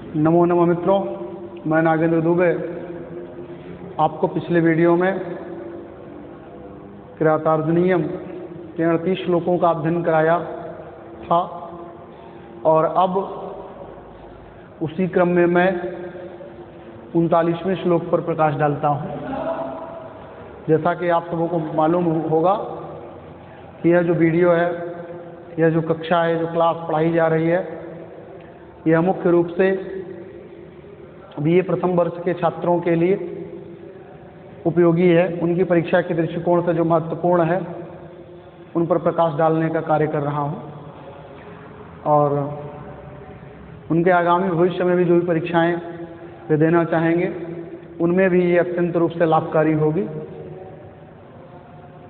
नमो नमः मित्रों, मैं नागेंद्र दुबे आपको पिछले वीडियो में किरातार्जुनीयम के 38 श्लोकों का अध्ययन कराया था और अब उसी क्रम में मैं 39वें श्लोक पर प्रकाश डालता हूँ। जैसा कि आप सबों को मालूम होगा कि यह जो वीडियो है, यह जो कक्षा है, जो क्लास पढ़ाई जा रही है, यह मुख्य रूप से बीए प्रथम वर्ष के छात्रों के लिए उपयोगी है। उनकी परीक्षा के दृष्टिकोण से जो महत्वपूर्ण है उन पर प्रकाश डालने का कार्य कर रहा हूँ और उनके आगामी भविष्य में भी जो भी परीक्षाएं वे देना चाहेंगे उनमें भी ये अत्यंत रूप से लाभकारी होगी।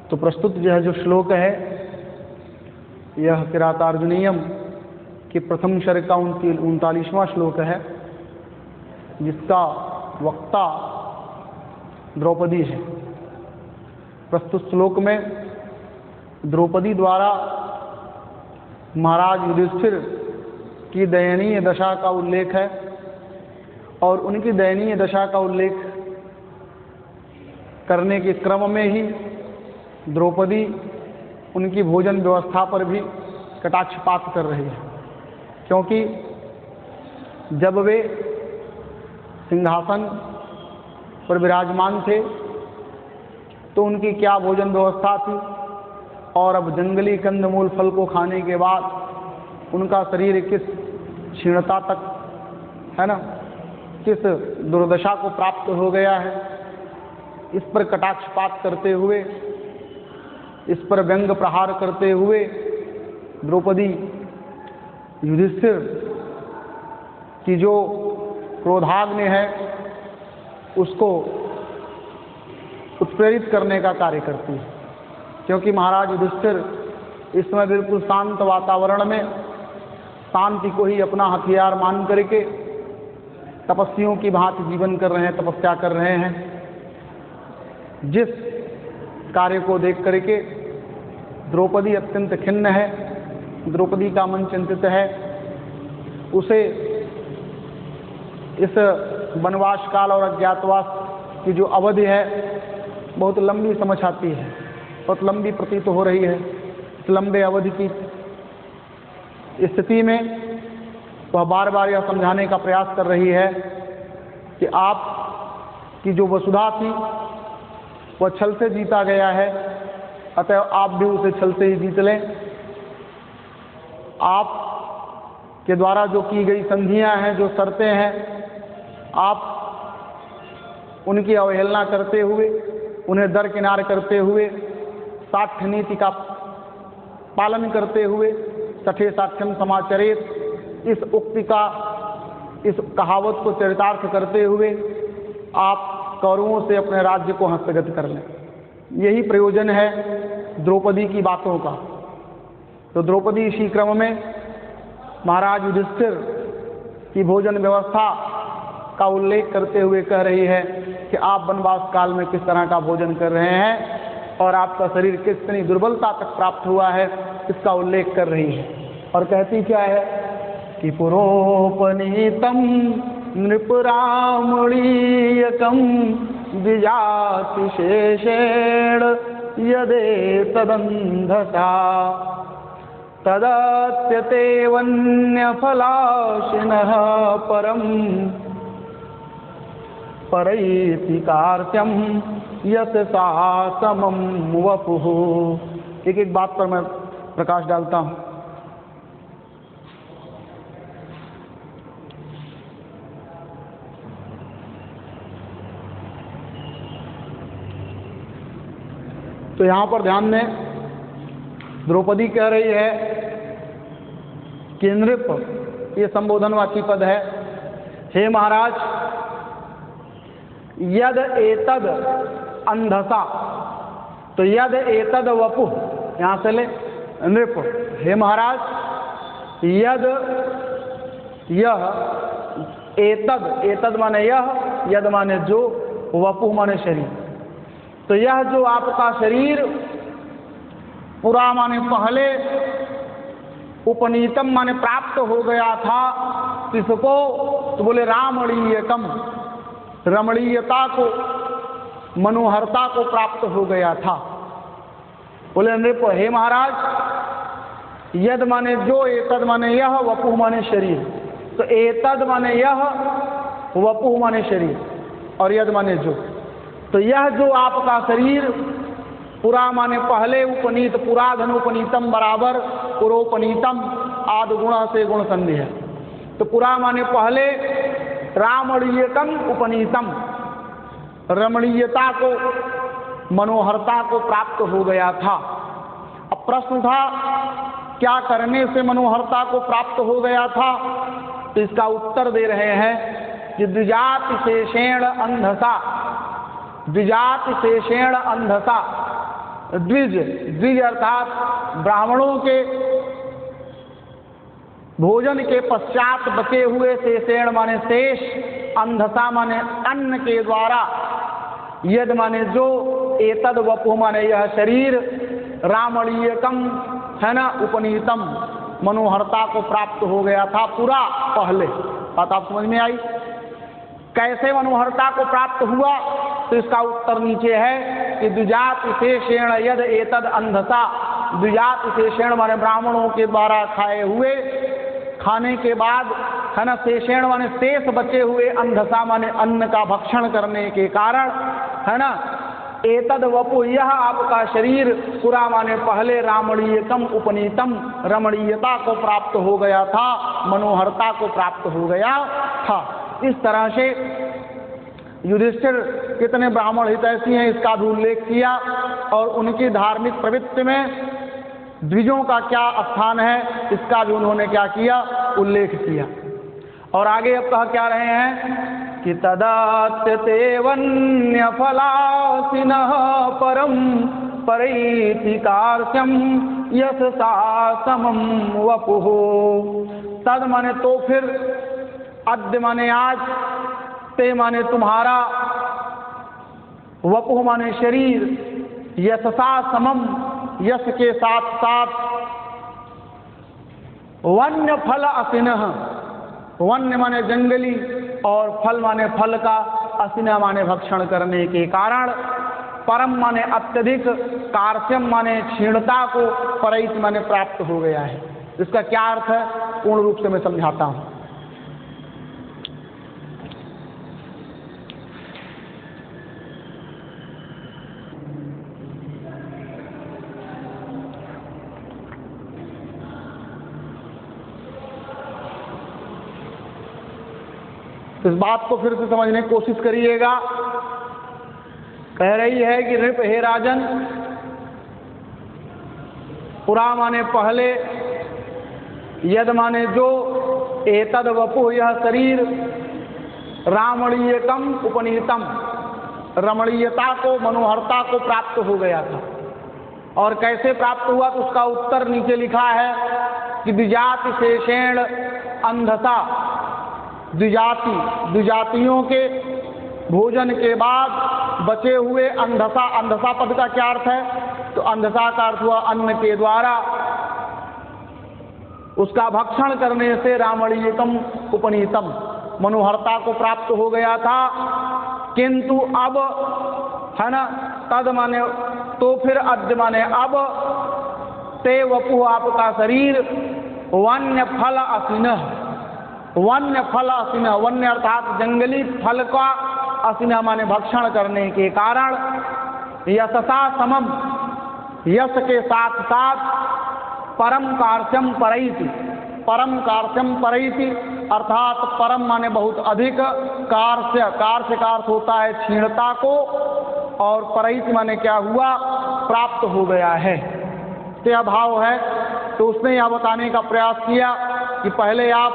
तो प्रस्तुत जो श्लोक है, यह किरातार्जुनीयम के प्रथम सर्ग का 39वां श्लोक है, जिसका वक्ता द्रौपदी है। प्रस्तुत श्लोक में द्रौपदी द्वारा महाराज युधिष्ठिर की दयनीय दशा का उल्लेख है और उनकी दयनीय दशा का उल्लेख करने के क्रम में ही द्रौपदी उनकी भोजन व्यवस्था पर भी कटाक्षपात कर रही है, क्योंकि जब वे सिंहासन पर विराजमान थे तो उनकी क्या भोजन व्यवस्था थी, और अब जंगली कंदमूल फल को खाने के बाद उनका शरीर किस क्षीणता तक, है ना, किस दुर्दशा को प्राप्त हो गया है, इस पर कटाक्षपात करते हुए, इस पर व्यंग प्रहार करते हुए द्रौपदी युधिष्ठिर की जो क्रोधाग्नि है उसको उत्प्रेरित करने का कार्य करती है। क्योंकि महाराज युधिष्ठिर इस समय बिल्कुल शांत वातावरण में शांति को ही अपना हथियार मान करके तपस्वियों की भांति जीवन कर रहे हैं, तपस्या कर रहे हैं। जिस कार्य को देख करके द्रौपदी अत्यंत खिन्न है, द्रौपदी का मन चिंतित है, उसे इस वनवास काल और अज्ञातवास की जो अवधि है बहुत लंबी समझ आती है, बहुत लंबी प्रतीत हो रही है। इस लंबे अवधि की स्थिति में वह बार बार यह समझाने का प्रयास कर रही है कि आप की जो वसुधा थी वह छल से जीता गया है, अतः आप भी उसे छल से ही जीत लें। आप के द्वारा जो की गई संधियां हैं, जो शर्तें हैं, आप उनकी अवहेलना करते हुए, उन्हें दरकिनार करते हुए, साक्ष्य नीति का पालन करते हुए, सठे साक्ष्यम समाचरेत, इस उक्ति का, इस कहावत को चरितार्थ करते हुए आप कौरवों से अपने राज्य को हस्तगत कर लें। यही प्रयोजन है द्रौपदी की बातों का। तो द्रौपदी इसी क्रम में महाराज युधिष्ठिर की भोजन व्यवस्था का उल्लेख करते हुए कह रही है कि आप वनवास काल में किस तरह का भोजन कर रहे हैं और आपका शरीर कितनी दुर्बलता तक प्राप्त हुआ है, इसका उल्लेख कर रही है। और कहती क्या है कि पुरोपनीतम नृपरामणीयकम द्विजातिशेषेण यदे तदंधसा तदत्यते वन्यफलाशिनः परम परैति कार्त्यम यत सासमम वपुः। एक एक बात पर मैं प्रकाश डालता हूँ। तो यहाँ पर ध्यान दें, द्रौपदी कह रही है कि नृप, ये संबोधनवाची पद है, हे महाराज, यद एतद अंधसा, तो यद एतद वपु, यहाँ से ले नृप, हे महाराज, यद, यह, एतद, एतद माने यह, यद माने जो, वपु माने शरीर। तो यह जो आपका शरीर पुरा माने पहले उपनीतम माने प्राप्त हो गया था। किसको? तो बोले रामणीयकम, रमणीयता को, मनोहरता को प्राप्त हो गया था। बोले नृप हे महाराज, यद माने जो, एतद माने यह, वपुः माने शरीर। तो एतद माने यह, वपुः माने शरीर, और यद माने जो। तो यह जो आपका शरीर, पुरा माने पहले, उपनीत, पुराधन उपनीतम बराबर पुरोपनीतम, आदि गुण से गुण संधि है। तो पुरा माने पहले, रामणीयतम उपनीतम, रमणीयता को, मनोहरता को प्राप्त हो गया था। अब प्रश्न था क्या करने से मनोहरता को प्राप्त हो गया था? तो इसका उत्तर दे रहे हैं कि द्विजाति शेषेण अंधसा, द्विजाति शेषेण अंधसा, द्विज, द्विज अर्थात ब्राह्मणों के भोजन के पश्चात बचे हुए, शेषेण माने शेष, अंधसा माने अन्न के द्वारा, यद माने जो, एतद वपुः माने यह शरीर, रामणीयकम है ना, उपनीतम, मनोहरता को प्राप्त हो गया था पूरा पहले। बात आप समझ में आई? कैसे मनोहरता को प्राप्त हुआ? तो इसका उत्तर नीचे है कि द्विजाति शेषेण यद एतद अंधसा, द्विजाति शेषेण माने ब्राह्मणों के द्वारा खाए हुए, खाने के बाद है ना, शेषेण माने शेष बचे हुए, अंधसा माने अन्न का भक्षण करने के कारण, है ना, एतद वपु यह आपका शरीर, पुरा माने पहले, रामणीयकम उपनीतम, रमणीयता को प्राप्त हो गया था, मनोहरता को प्राप्त हो गया था। इस तरह से युधिष्ठिर कितने ब्राह्मण हितैषी हैं इसका भी उल्लेख किया, और उनकी धार्मिक प्रवृत्ति में द्विजों का क्या स्थान है इसका भी उन्होंने क्या किया, उल्लेख किया। और आगे अब कह क्या रहे हैं कि तदात्यते वन्य फलासिनः परम परैति कार्श्यम यशसा समम वपुः। तद माने तो फिर, अद्य माने आज, ते माने तुम्हारा, वपुः माने शरीर, यशसा समम, यश के साथ साथ, वन्य फल असिनः, वन्य माने जंगली, और फल माने फल का, असिनः माने भक्षण करने के कारण, परम माने अत्यधिक, कार्श्यम माने क्षीणता को, परैत माने प्राप्त हो गया है। इसका क्या अर्थ है पूर्ण रूप से मैं समझाता हूं। इस बात को फिर से समझने की कोशिश करिएगा। कह रही है कि नृप हे राजन, पुरा माने पहले, यद माने जो, एतद वपुः यह शरीर, रामणीयकम उपनीतम, रमणीयता को, मनोहरता को प्राप्त हो गया था। और कैसे प्राप्त हुआ तो उसका उत्तर नीचे लिखा है कि द्विजाति शेषेण अंधसा, द्विजाति, द्विजातियों के भोजन के बाद बचे हुए, अंधसा, अंधसा पद का क्या अर्थ है? तो अंधसा का अर्थ हुआ अन्न के द्वारा, उसका भक्षण करने से रामणीयकम उपनीतम, मनोहरता को प्राप्त हो गया था। किंतु अब, है ना, तद माने तो फिर, अद्य माने अब, ते वपुः आपका शरीर, वन्य फल असिनः, वन्य फल असिनः, वन्य अर्थात जंगली फल का, असिनः माने भक्षण करने के कारण, यशसा समम, यश के साथ साथ, परम कार्श्यम परैति, परम कार्श्यम परैति अर्थात परम माने बहुत अधिक, कार्श्य, कार्श्य का अर्थ होता है क्षीणता को, और परैति माने क्या हुआ, प्राप्त हो गया है, ते अभाव है। तो उसने यह बताने का प्रयास किया कि पहले आप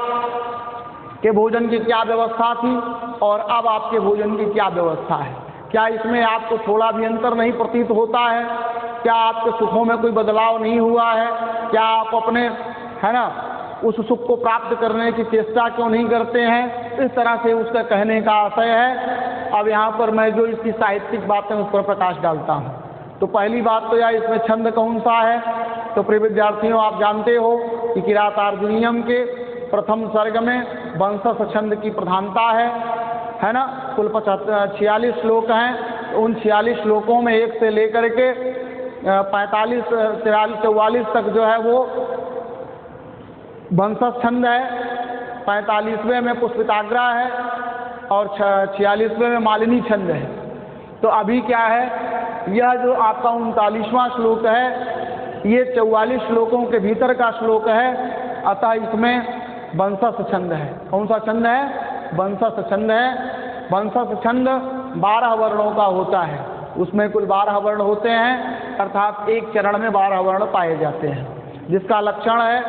के भोजन की क्या व्यवस्था थी और अब आपके भोजन की क्या व्यवस्था है। क्या इसमें आपको थोड़ा भी अंतर नहीं प्रतीत होता है? क्या आपके सुखों में कोई बदलाव नहीं हुआ है? क्या आप अपने, है ना, उस सुख को प्राप्त करने की चेष्टा क्यों नहीं करते हैं? इस तरह से उसका कहने का आशय है। अब यहाँ पर मैं जो इसकी साहित्यिक बातें उस पर प्रकाश डालता हूँ। तो पहली बात तो यार, इसमें छंद कौन सा है? तो प्रिय विद्यार्थियों, आप जानते हो कि किरातार्जुनीयम के प्रथम सर्ग में वंशज छंद की प्रधानता है ना। कुल 46 श्लोक हैं। उन 46 श्लोकों में 1 से लेकर के 45, 43, 44 तक जो है वो वंशज छंद है, 45वें में पुष्पिताग्रा है और 46वें में मालिनी छंद है। तो अभी क्या है, यह जो आपका 39वां श्लोक है ये 44 श्लोकों के भीतर का श्लोक है, अतः इसमें वंशज छंद है। कौन सा छंद है? वंशज छंद है। वंशज छंद 12 वर्णों का होता है, उसमें कुल 12 वर्ण होते हैं, अर्थात एक चरण में 12 वर्ण पाए जाते हैं, जिसका लक्षण है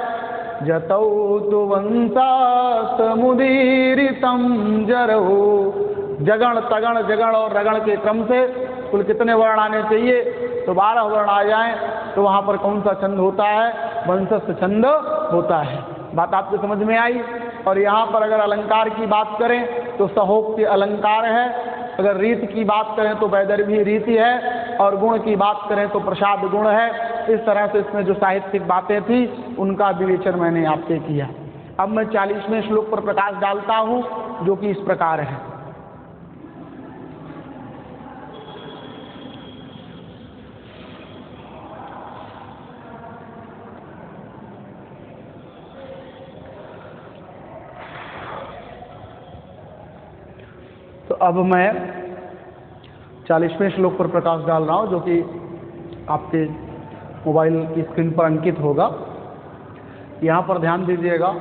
जतौ तु वंशास्तमुदीरितं जरहु। जगण, तगण, जगण और रगण के क्रम से कुल कितने वर्ण आने चाहिए? तो 12 वर्ण आ जाएं, तो वहाँ पर कौन सा छंद होता है? वंशज छंद होता है। बात आपको समझ में आई? और यहाँ पर अगर अलंकार की बात करें तो सहोक्ति अलंकार है, अगर रीत की बात करें तो वैदर्भी रीति है, और गुण की बात करें तो प्रसाद गुण है। इस तरह से इसमें जो साहित्यिक बातें थी उनका विवेचन मैंने आपसे किया। अब मैं 40वें श्लोक पर प्रकाश डालता हूँ, जो कि इस प्रकार है। तो अब मैं 40वें श्लोक पर प्रकाश डाल रहा हूँ, जो कि आपके मोबाइल की स्क्रीन पर अंकित होगा। यहाँ पर ध्यान दीजिएगा।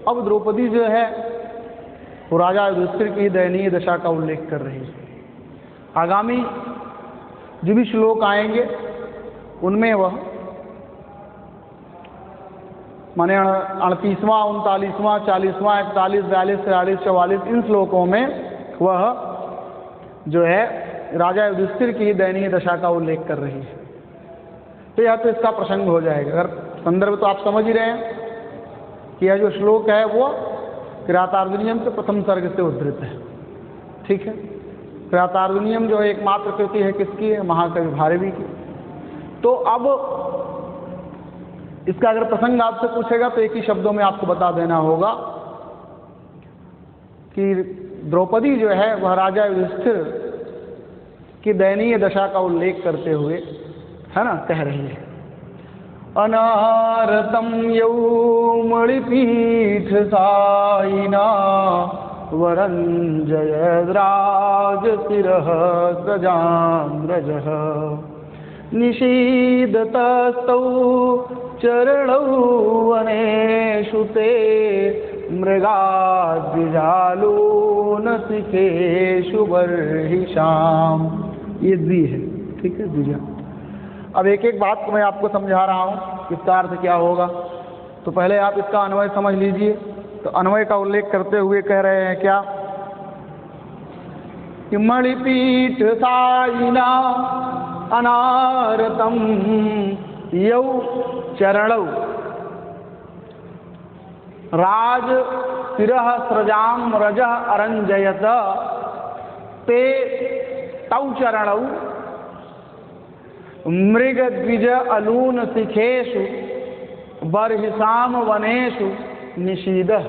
अब द्रौपदी जो है वो राजा युधिष्ठिर की दयनीय दशा का उल्लेख कर रही है। आगामी जो भी श्लोक आएंगे उनमें वह माने 38वां, 39वां, 40वां, 41, 42, 43, 44 इन श्लोकों में वह जो है राजा युधिष्ठिर की दयनीय दशा का उल्लेख कर रही है। तो यह तो इसका प्रसंग हो जाएगा। अगर संदर्भ तो आप समझ ही रहे हैं कि यह जो श्लोक है वो किरातार्जुनीयम के प्रथम सर्ग से उद्धृत है। ठीक है। किरातार्जुनीयम जो एकमात्र कृति है किसकी है? महाकवि भारवी की। तो अब इसका अगर प्रसंग आपसे पूछेगा तो एक ही शब्दों में आपको बता देना होगा कि द्रौपदी जो है वह राजा युधिष्ठिर की दयनीय दशा का उल्लेख करते हुए है ना कह रही है, अनारतम यौमणिपीठ साइना वरंजयद्राज शिरः सजाम्रजः निषीदतस्तौ चरणौ वनेषु ते मृगाद्विजालूनशिखेषु बर्हिषाम्। ये द्वि है। ठीक है द्विजा। अब एक एक बात मैं आपको समझा रहा हूँ, इसका अर्थ क्या होगा। तो पहले आप इसका अन्वय समझ लीजिए। तो अन्वय का उल्लेख करते हुए कह रहे हैं क्या कि मणिपीठ साइना अनारतम यौ चरणौ राज शिरः स्रजाम रजः अरंजयत ते तौ चरणौ मृगद्विज अलून शिखेषु बर्हिषाम वनेषु निषीदः।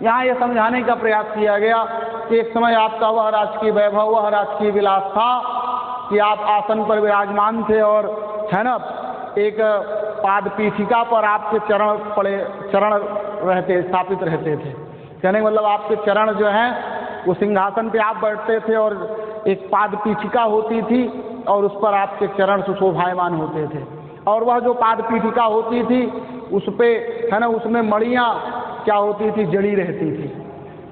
यहाँ यह समझाने का प्रयास किया गया कि एक समय आपका वह राजकीय वैभव, वह राजकीय विलास था कि आप आसन पर विराजमान थे और है ना एक पाद पीठिका पर आपके चरण रहते स्थापित रहते थे। कहने का मतलब आपके चरण जो हैं वो सिंहासन पे आप बैठते थे और एक पाद पीठिका होती थी और उस पर आपके चरण सुशोभायमान होते थे। और वह जो पाद पीठिका होती थी उस पे है ना उसमें मणियाँ क्या होती थी? जड़ी रहती थी।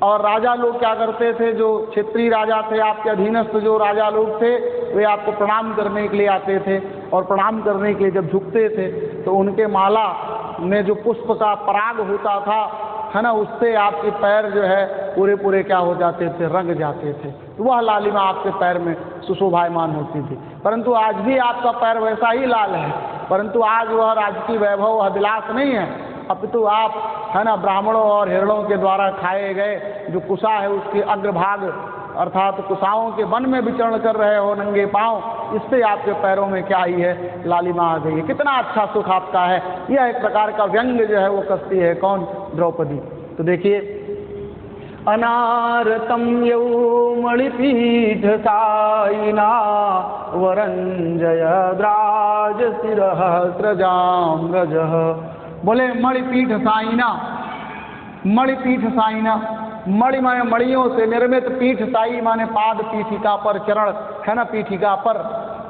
और राजा लोग क्या करते थे? जो क्षेत्रीय राजा थे, आपके अधीनस्थ जो राजा लोग थे, वे आपको प्रणाम करने के लिए आते थे और प्रणाम करने के लिए जब झुकते थे तो उनके माला में जो पुष्प का पराग होता था है ना उससे आपके पैर जो है पूरे पूरे क्या हो जाते थे? रंग जाते थे। तो वह लालिमा आपके पैर में सुशोभायमान होती थी। परंतु आज भी आपका पैर वैसा ही लाल है, परंतु आज वह राजकीय वैभव, वह विलास नहीं है, अपितु आप है ना ब्राह्मणों और हिरणों के द्वारा खाए गए जो कुसा है उसके अग्रभाग अर्थात कुसाओं के वन में विचरण कर रहे हो नंगे पांव, इससे आपके पैरों में क्या आई है, लालिमा आ गई है, कितना अच्छा सुख आपका है। यह एक प्रकार का व्यंग जो है वो कसती है कौन, द्रौपदी। तो देखिए, अनारतम यौ मणिपीठ साइना वरंजयद्राज शिरः स्रजाम रजः। बोले मणिपीठ साइना, मणिपीठ साइना, मणि माने मणियों से निर्मित, पीठ साई माने पाद, पीठिका पर चरण है ना, पीठिका पर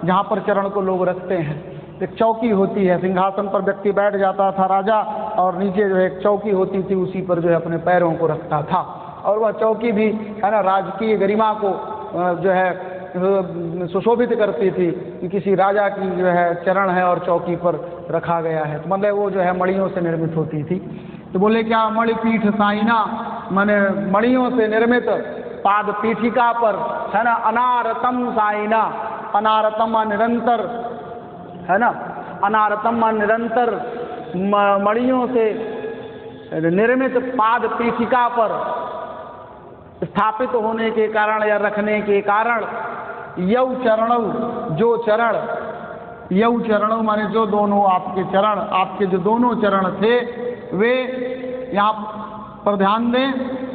जहाँ पर चरण को लोग रखते हैं। एक चौकी होती है, सिंहासन पर व्यक्ति बैठ जाता था राजा, और नीचे जो है एक चौकी होती थी, उसी पर जो है अपने पैरों को रखता था। और वह चौकी भी है ना राजकीय गरिमा को जो है सुशोभित करती थी कि किसी राजा की जो है चरण है और चौकी पर रखा गया है, तो मतलब वो जो है मणियों से निर्मित होती थी। तो बोले क्या, मणिपीठ साइना माने मणियों से निर्मित पाद पीठिका पर है ना, अनारतम साइना, अनारतम निरंतर है ना, अनारतम निरंतर मणियों से निर्मित पाद पीठिका पर स्थापित होने के कारण या रखने के कारण, यौ चरणौ जो चरण, यौ चरणौ माने जो दोनों आपके चरण, आपके जो दोनों चरण थे वे, यहाँ पर ध्यान दें,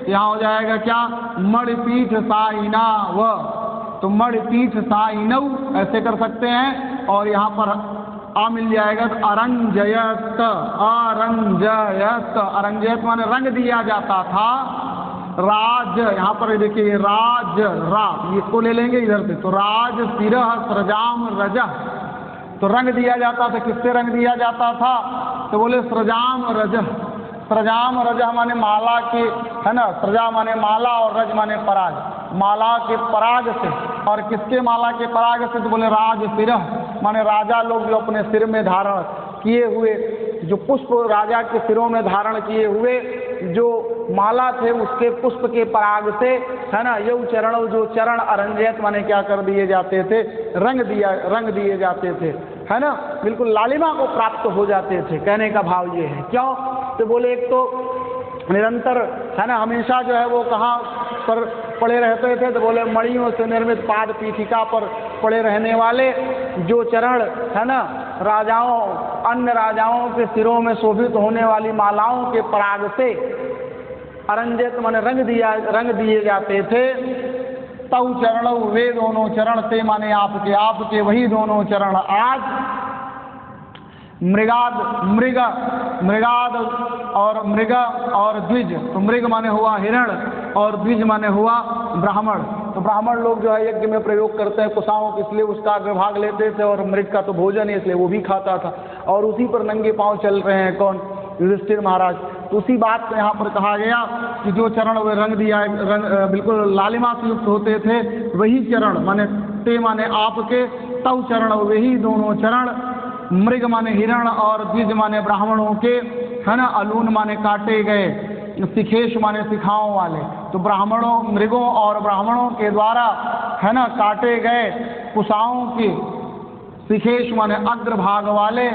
यहाँ हो जाएगा क्या, मणिपीठ साइना व, तो मणिपीठ साइनौ ऐसे कर सकते हैं, और यहाँ पर आ मिल जाएगा तो अरंजयत, अरंजयत, अरंजयत माने रंग दिया जाता था, राज, यहाँ पर देखिए राज, रा इसको ले लेंगे इधर से, तो राज शिरः स्रजाम रजः, तो रंग दिया जाता था, किससे रंग दिया जाता था, तो बोले स्रजाम रजः, स्रजाम रजः माने माला के है ना, स्रजा माने माला और रज माने पराग, माला के पराग से, और किसके माला के पराग से, तो बोले राज शिरः माने राजा लोग जो अपने सिर में धारण किए हुए जो पुष्प, राजा के सिरों में धारण किए हुए जो माला थे उसके पुष्प के पराग से है ना, यौ चरण जो चरण अरंजयत माने क्या कर दिए जाते थे, रंग दिए जाते थे है ना, बिल्कुल लालिमा को प्राप्त हो जाते थे। कहने का भाव ये है, क्यों, तो बोले एक तो निरंतर है ना, हमेशा जो है वो कहाँ पर पड़े रहते थे, तो बोले मणियों से निर्मित पाद पीठिका पर पड़े रहने वाले जो चरण है ना, राजाओं, अन्य राजाओं के सिरों में शोभित होने वाली मालाओं के पराग से अरंजित माने रंग दिए जाते थे। तौ चरण वे दोनों चरण से माने आपके वही दोनों चरण आज मृगाद और मृग और द्विज, तो मृग माने हुआ हिरण और द्विज माने हुआ ब्राह्मण। तो ब्राह्मण लोग जो है यज्ञ में प्रयोग करते हैं कुशाओं के, इसलिए उसका अग्रभाग लेते थे, और मृग का तो भोजन है इसलिए वो भी खाता था, और उसी पर नंगे पांव चल रहे हैं कौन, युधिष्ठिर महाराज। तो उसी बात को यहाँ पर कहा गया कि जो चरण वे बिल्कुल लालिमा से युक्त होते थे, वही चरण माने ते माने आपके, तव चरण वही दोनों चरण, मृग माने हिरण और द्विज माने ब्राह्मणों के है ना, अलून माने काटे गए, शिखेश माने शिखाओं वाले, तो मृगों और ब्राह्मणों के द्वारा है ना काटे गए कुशाओं के, शिखेश माने अग्रभाग वाले,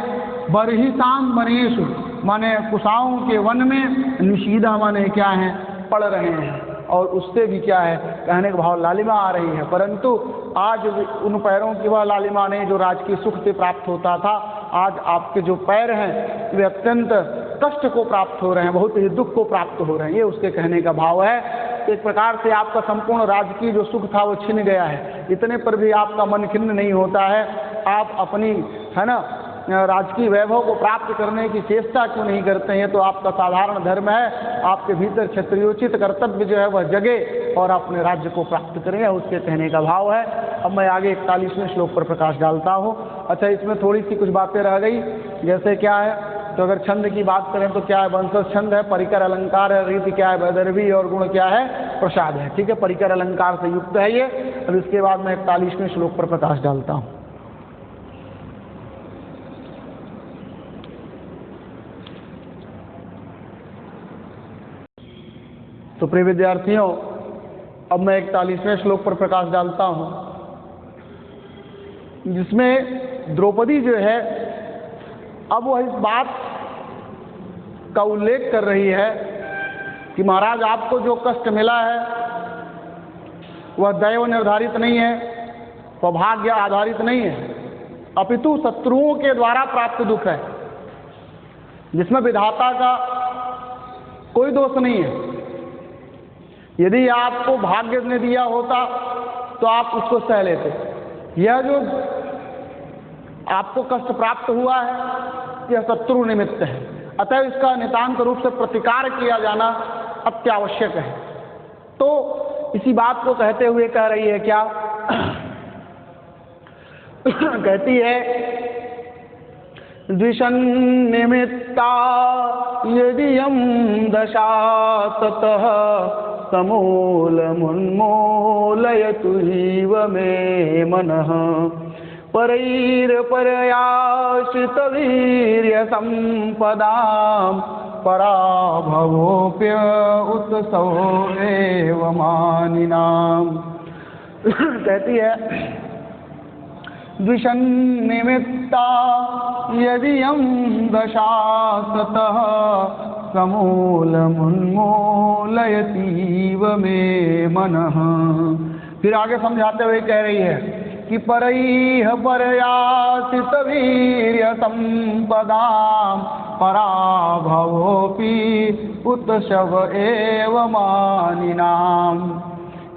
बरहिसाम वनेश माने कुशाओं के वन में, निषीदा माने क्या है, पड़ रहे हैं, और उससे भी क्या है, कहने का भाव लालिमा आ रही है। परंतु आज उन पैरों की वह लालिमा नहीं जो राजकीय सुख से प्राप्त होता था। आज आपके जो पैर हैं वे अत्यंत कष्ट को प्राप्त हो रहे हैं, बहुत ही दुख को प्राप्त हो रहे हैं, ये उसके कहने का भाव है। एक प्रकार से आपका संपूर्ण राजकीय जो सुख था वो छिन गया है, इतने पर भी आपका मन खिन्न नहीं होता है। आप अपनी है ना राजकीय वैभव को प्राप्त करने की चेष्टा क्यों नहीं करते हैं? तो आपका साधारण धर्म है, आपके भीतर क्षत्रियोचित कर्तव्य जो है वह जगे और अपने राज्य को प्राप्त करें, उसके कहने का भाव है। अब मैं आगे 41वें श्लोक पर प्रकाश डालता हूँ। अच्छा, इसमें थोड़ी सी कुछ बातें रह गई, जैसे क्या है, तो अगर छंद की बात करें तो क्या है, वंशज छंद है, परिकर अलंकार है, रीति क्या है, वैदर्भी, और गुण क्या है, प्रसाद है। ठीक है, परिकर अलंकार से युक्त है ये। अब इसके बाद मैं 41वें श्लोक पर प्रकाश डालता हूँ। तो प्रिय विद्यार्थियों, अब मैं 41वें श्लोक पर प्रकाश डालता हूँ, जिसमें द्रौपदी जो है अब वह इस बात का उल्लेख कर रही है कि महाराज आपको जो कष्ट मिला है वह दैव निर्धारित नहीं है, सौभाग्य आधारित नहीं है, अपितु शत्रुओं के द्वारा प्राप्त दुख है, जिसमें विधाता का कोई दोष नहीं है। यदि आपको भाग्य ने दिया होता तो आप उसको सह लेते। यह जो आपको कष्ट प्राप्त हुआ है यह शत्रु निमित्त है, अतः इसका नितांत रूप से प्रतिकार किया जाना अत्यावश्यक है। तो इसी बात को कहते हुए कह रही है क्या कहती है द्विषन्निमित्ता यदि यम दशा ततः समूलमुन्मूलयतु हीव मे मनः परैर्परयाश्रितवीर्य संपदां पराभवोऽप्य उत्सव एव मानिनाम्। कहती है द्विषन्निमित्ता यदि यं दशा ततः समूलमुन्मूलयतीव मे मनः। फिर आगे समझाते हुए कह रही है कि परैः परयासित वीर्य संपदां पराभवोऽपि उत्सव एव मानिनाम्।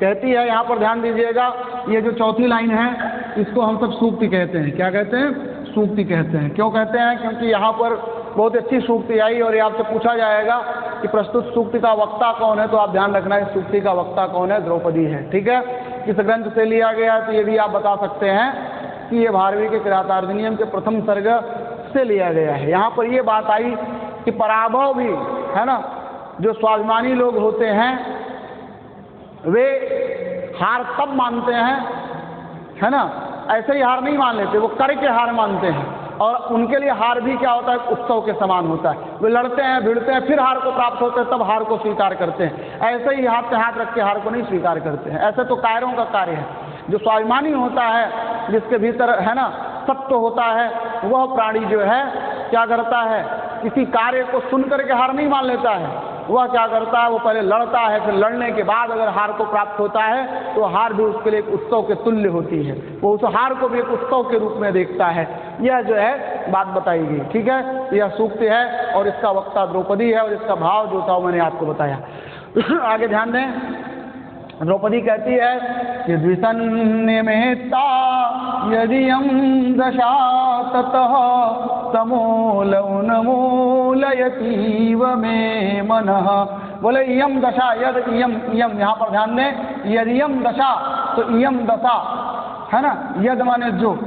कहती है, यहाँ पर ध्यान दीजिएगा, ये जो चौथी लाइन है इसको हम सब सूक्ति कहते हैं। क्या कहते हैं? सूक्ति कहते हैं। क्यों कहते हैं? क्योंकि यहाँ पर बहुत अच्छी सूक्ति आई और ये आपसे पूछा जाएगा कि प्रस्तुत सूक्ति का वक्ता कौन है, तो आप ध्यान रखना इस सूक्ति का वक्ता कौन है, द्रौपदी है। ठीक है, किस ग्रंथ से लिया गया तो ये भी आप बता सकते हैं कि ये भारवी के किरातार्जुनीयम के प्रथम सर्ग से लिया गया है। यहाँ पर ये बात आई कि पराभव भी है ना, जो स्वाभिमानी लोग होते हैं वे हार तब मानते हैं, है ना, ऐसे ही हार नहीं मान लेते, वो करके हार मानते हैं। और उनके लिए हार भी क्या होता है? उत्सव के समान होता है। वे लड़ते हैं, भिड़ते हैं, फिर हार को प्राप्त होते हैं, तब हार को स्वीकार करते हैं। ऐसे ही हाथ पे हाथ रख के हार को नहीं स्वीकार करते हैं। ऐसे तो कायरों का कार्य है। जो स्वाभिमानी होता है, जिसके भीतर है ना सत्व होता है, वह प्राणी जो है क्या करता है? किसी कार्य को सुन करके हार नहीं मान लेता है। वह क्या करता है? वो पहले लड़ता है, फिर लड़ने के बाद अगर हार को प्राप्त होता है तो हार भी उसके लिए एक उत्सव के तुल्य होती है। वो उस हार को भी एक उत्सव के रूप में देखता है। यह जो है बात बताई गई। ठीक है, यह सूक्ति है और इसका वक्ता द्रौपदी है और इसका भाव जो था मैंने आपको बताया। आगे ध्यान दें, द्रौपदी कहती है कि द्विषन्निमित्ता यदि यं दशा ततः समूलमुन्मूलयतीव मे मनः। बोले इयम दशा, यद इयम, इयम यहाँ पर ध्यान दें, यदि इयम दशा तो इयम दशा है ना, यद माने जो,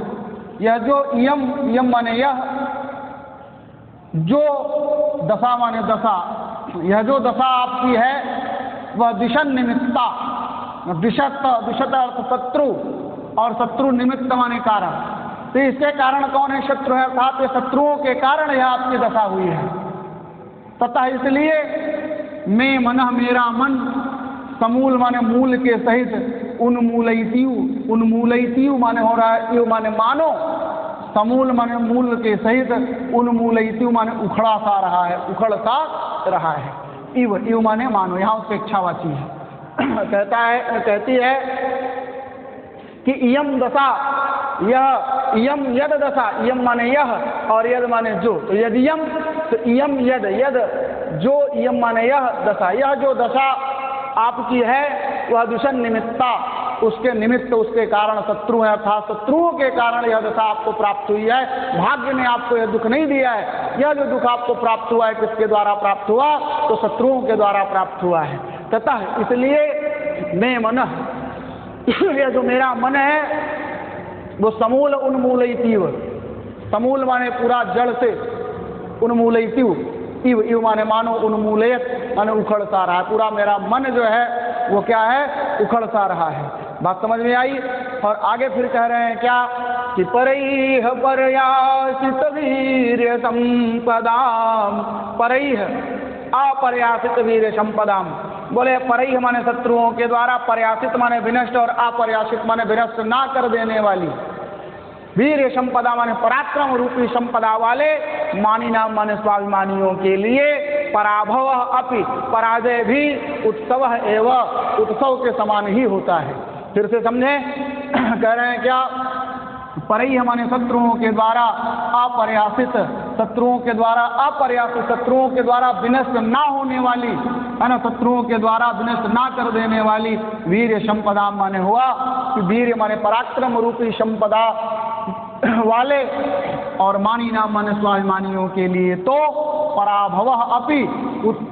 यह जो इयम, इयम माने यह, जो दशा माने दशा, यह जो दशा आपकी है वह दिशन निमित्ता, दिशत अर्थ शत्रु और शत्रु निमित्त माने कारण। तो इसके कारण कौन है? शत्रु है, अर्थात ये शत्रुओं के कारण यह आपकी दशा हुई है। तथा इसलिए मैं मनः, मेरा मन, समूल माने मूल के सहित, उन्मूलयितु माने हो रहा है, इव माने मानो, समूल माने मूल के सहित, उन्मूलयितु माने उखड़ा सा रहा है, उखड़ सा रहा है। इव, इव माने मानो, यहाँ उपेक्षावाची है। कहती है कि इयम दशा, यह इयम यद दशा, इयम माने यह और यद माने जो, तो यदि यम तो इयम यद, यद जो, इयम माने यह दशा, यह जो दशा आपकी है वह दुषण निमित्ता, उसके निमित्त, उसके कारण शत्रु है, अर्थात शत्रुओं के कारण यह दशा आपको प्राप्त हुई है। भाग्य ने आपको यह दुख नहीं दिया है। यह जो दुख आपको प्राप्त हुआ है किसके द्वारा प्राप्त हुआ? तो शत्रुओं के द्वारा प्राप्त हुआ है। तथा इसलिए मैं मन, यह जो मेरा मन है वो समूल उन्मूलयितु, समूल माने पूरा जड़ से, उन्मूलयितु, इव, इव माने मानो, उन्मूलयत माने उखड़ सा रहा है। पूरा मेरा मन जो है वो क्या है? उखड़ सा रहा है। बात समझ में आई? और आगे फिर कह रहे हैं क्या कि परैः परयासित वीर्य संपदाम, परैः अपर्यासित वीर्य संपदाम। बोले परैः माने शत्रुओं के द्वारा, पर्यासित माने विनष्ट और अपर्यासित माने विनष्ट ना कर देने वाली, वीर संपदा माने पराक्रम रूपी संपदा वाले, मानी नाम माने स्वाभिमानियों के लिए, पराभव अपि, पराजय भी, उत्सव एवं उत्सव के समान ही होता है। फिर से समझें, कह रहे हैं क्या, परई हमारे शत्रुओं के द्वारा अपर्यासित, शत्रुओं के द्वारा अपर्यासित, शत्रुओं के द्वारा विनष्ट ना होने वाली, है ना, शत्रुओं के द्वारा विनष्ट ना कर देने वाली वीर संपदा माने हुआ कि वीर माने पराक्रम रूपी संपदा वाले और मानी नाम माने स्वाभिमानियों के लिए तो पराभव अपि,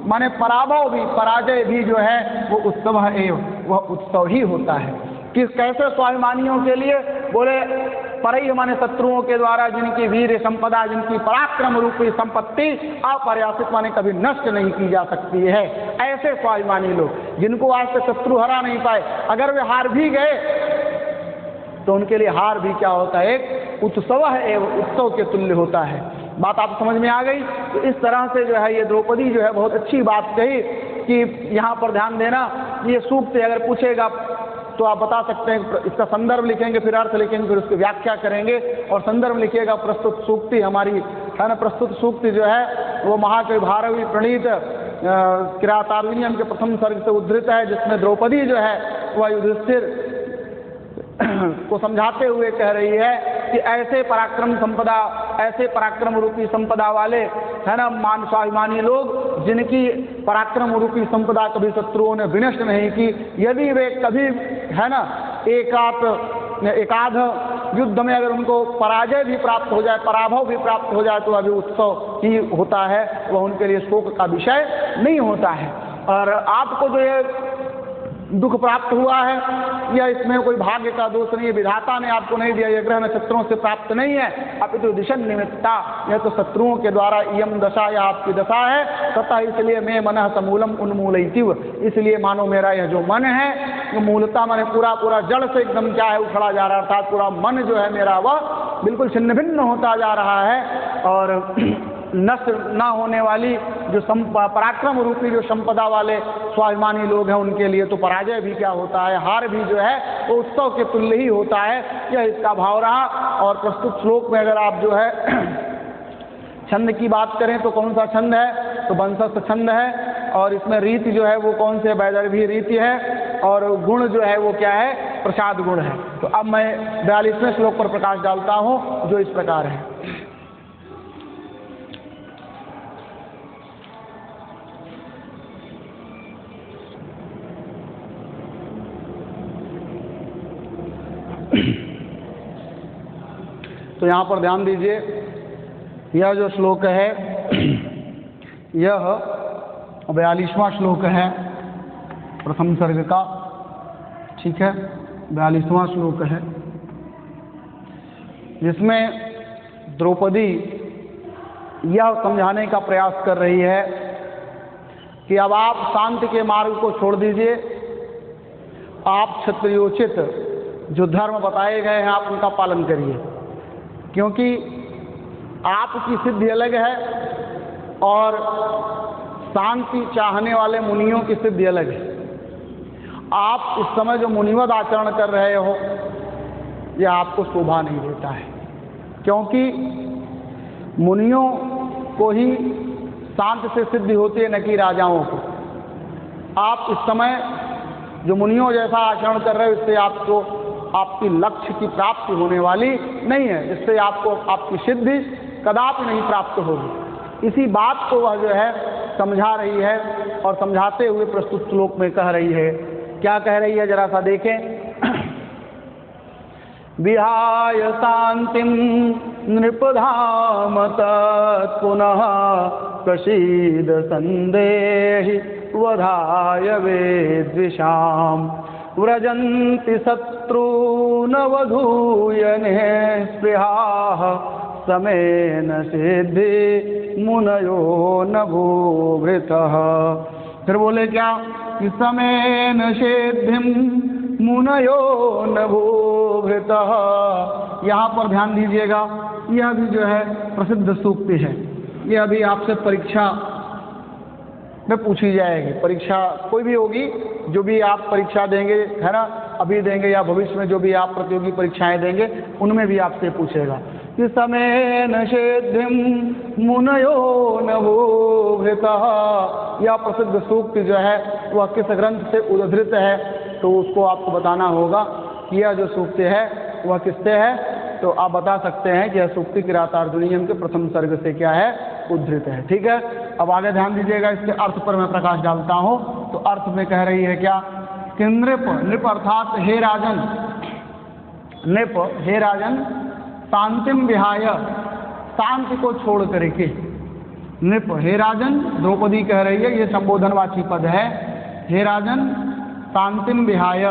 माने पराभव भी, पराजय भी जो है वो उत्सव है, वह उत्सव ही होता है। किस कैसे स्वाभिमानियों के लिए, बोले परई माने शत्रुओं के द्वारा जिनकी वीर संपदा, जिनकी पराक्रम रूपी संपत्ति अपर्यासित माने कभी नष्ट नहीं की जा सकती है, ऐसे स्वाभिमानी लोग जिनको आज तक शत्रु हरा नहीं पाए, अगर वे हार भी गए तो उनके लिए हार भी क्या होता है, एक उत्सव है, उत्सव के तुल्य होता है। बात आप समझ में आ गई। तो इस तरह से जो है ये द्रौपदी जो है बहुत अच्छी बात कही कि यहाँ पर ध्यान देना, ये सूक्त अगर पूछेगा तो आप बता सकते हैं, इसका संदर्भ लिखेंगे, फिर अर्थ लिखेंगे, फिर उसकी व्याख्या करेंगे, और संदर्भ लिखिएगा प्रस्तुत सूक्ति हमारी, है ना, प्रस्तुत सूक्ति जो है वो महाकवि भारवी प्रणीत किरातार्जुनीयम के प्रथम सर्ग से उद्धृत है, जिसमें द्रौपदी जो है वह युधिष्ठिर को समझाते हुए कह रही है कि ऐसे पराक्रम संपदा, ऐसे पराक्रम रूपी संपदा वाले, है ना, मान स्वाभिमानी लोग जिनकी पराक्रम रूपी संपदा कभी शत्रुओं ने विनष्ट नहीं की, यदि वे कभी, है ना, एकाध युद्ध में अगर उनको पराजय भी प्राप्त हो जाए, पराभव भी प्राप्त हो जाए, तो अभी उत्सव ही होता है, वह उनके लिए शोक का विषय नहीं होता है। और आपको जो ये दुख प्राप्त हुआ है, या इसमें कोई भाग्य का दोष नहीं है, विधाता ने आपको नहीं दिया, यह ग्रह नक्षत्रों से प्राप्त नहीं है, अपितु दिशन निमित्ता, यह तो शत्रुओं के द्वारा इयम दशा या आपकी दशा है, तथा इसलिए मैं मनः समूलम उन्मूलयितुः, इसलिए मानो मेरा यह जो मन है वो मूलता माने पूरा पूरा जड़ से एकदम क्या है उखड़ा जा रहा है, अर्थात पूरा मन जो है मेरा वह बिल्कुल छिन्न भिन्न होता जा रहा है, और नष्ट ना होने वाली जो पराक्रम रूपी जो संपदा वाले स्वाभिमानी लोग हैं उनके लिए तो पराजय भी क्या होता है, हार भी जो है वो उत्सव के तुल्य ही होता है। यह इसका भाव रहा। और प्रस्तुत श्लोक में अगर आप जो है छंद की बात करें तो कौन सा छंद है, तो वंशस्थ छंद है, और इसमें रीति जो है वो कौन से, वैदर्भी रीति है, और गुण जो है वो क्या है, प्रसाद गुण है। तो अब मैं 42वें श्लोक पर प्रकाश डालता हूँ जो इस प्रकार है। तो यहाँ पर ध्यान दीजिए, यह जो श्लोक है यह 42वां श्लोक है प्रथम सर्ग का, ठीक है, 42वां श्लोक है, जिसमें द्रौपदी यह समझाने का प्रयास कर रही है कि अब आप शांति के मार्ग को छोड़ दीजिए, आप क्षत्रियोचित जो धर्म बताए गए हैं आप उनका पालन करिए, क्योंकि आपकी सिद्धि अलग है और शांति चाहने वाले मुनियों की सिद्धि अलग है। आप इस समय जो मुनिवद आचरण कर रहे हो यह आपको शोभा नहीं देता है, क्योंकि मुनियों को ही शांत से सिद्धि होती है, न कि राजाओं को। आप इस समय जो मुनियों जैसा आचरण कर रहे हो इससे आपको आपकी लक्ष्य की प्राप्ति होने वाली नहीं है, इससे आपको आपकी सिद्धि कदापि नहीं प्राप्त होगी। इसी बात को वह जो है समझा रही है, और समझाते हुए प्रस्तुत श्लोक में कह रही है। क्या कह रही है जरा सा देखें। विहाय शांतिम नृपधाम तत्पुनः प्रसीद संदेहि वधाय वेद्विषाम् व्रजन्ति शत्रून् वधूयने स्पृहाः समेन सिद्धि मुनयो न भूभृतः। फिर बोले क्या कि समेन सिद्धिं मुनयो न भूभृतः। यहाँ पर ध्यान दीजिएगा, यह भी जो है प्रसिद्ध सूक्ति है, यह अभी आपसे परीक्षा में पूछी जाएगी। परीक्षा कोई भी होगी, जो भी आप परीक्षा देंगे, है ना, अभी देंगे या भविष्य में जो भी आप प्रतियोगी परीक्षाएं देंगे उनमें भी आपसे पूछेगा कि समेन सिद्धिं मुनयो न भूभृतः। यह प्रसिद्ध सूक्ति जो है वह किस ग्रंथ से उद्धृत है, तो उसको आपको बताना होगा। किया जो सूक्ति है वह किससे है? तो आप बता सकते हैं कि यह सूक्ति किरातार्जुनीयम के प्रथम सर्ग से क्या है? उद्धृत है। ठीक है, अब आगे ध्यान दीजिएगा, इसके अर्थ पर मैं प्रकाश डालता हूँ। तो अर्थ में कह रही है क्या कि नृप अर्थात हे राजन, नृप हे राजन, शांतिम विहाय, शांति को छोड़ करके। नृप हे राजन, द्रौपदी कह रही है, ये संबोधनवाची पद है। हे राजन, शांतिम विहाय,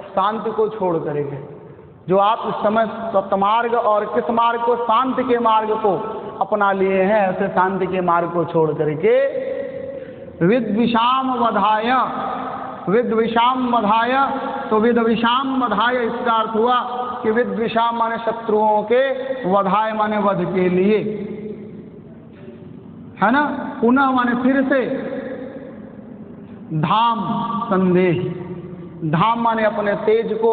शांति को छोड़ करके। जो आप इस समय सत्मार्ग और किस मार्ग को? शांति के मार्ग को अपना लिए हैं, ऐसे शांति के मार्ग को छोड़ करके विद्विषाम वधाय, विद्विषाम वधाय। तो विद्विषाम वधाय इसका अर्थ हुआ कि विद्विषाम माने शत्रुओं के, वधाय माने वध के लिए, है ना। पुनः माने फिर से, धाम संदेह, धाम माने अपने तेज को,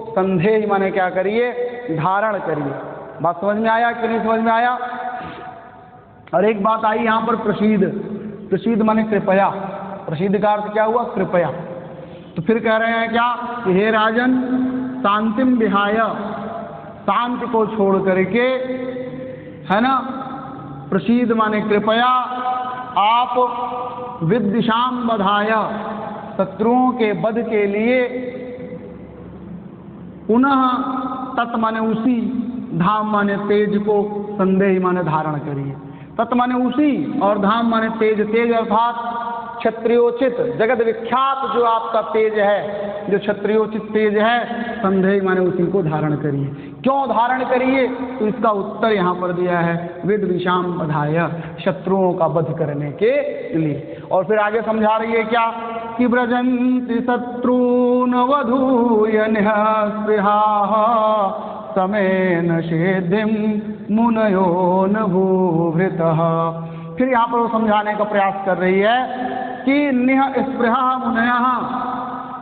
संदेह माने क्या करिए? धारण करिए। बात समझ में आया कि नहीं समझ में आया? और एक बात आई यहाँ पर प्रसीद, प्रसीद माने कृपया, प्रसीद का अर्थ क्या हुआ? कृपया। तो फिर कह रहे हैं क्या कि हे राजन, शांतिम विहाय, शांति को छोड़ करके, है ना, प्रसीद माने कृपया, आप विद्विषाम वधाय, शत्रुओं के वध के लिए, पुनः तत् माने उसी, धाम माने तेज को, संदेह माने धारण करिए। तत् माने उसी और धाम माने तेज, तेज अर्थात क्षत्रियोचित, जगत विख्यात जो आपका तेज है, जो क्षत्रियोचित तेज है, संदेह माने उसी को धारण करिए। क्यों धारण करिए? तो इसका उत्तर यहाँ पर दिया है, विद्विषाम वधाय, शत्रुओं का वध करने के लिए। और फिर आगे समझा रही है क्या कि व्रजन्ति शत्रून् वधूय निःस्पृहाः समेन सिद्धिं मुनयो न भूभृतः। फिर यहाँ पर वो समझाने का प्रयास कर रही है कि निःस्पृहा मुनयः,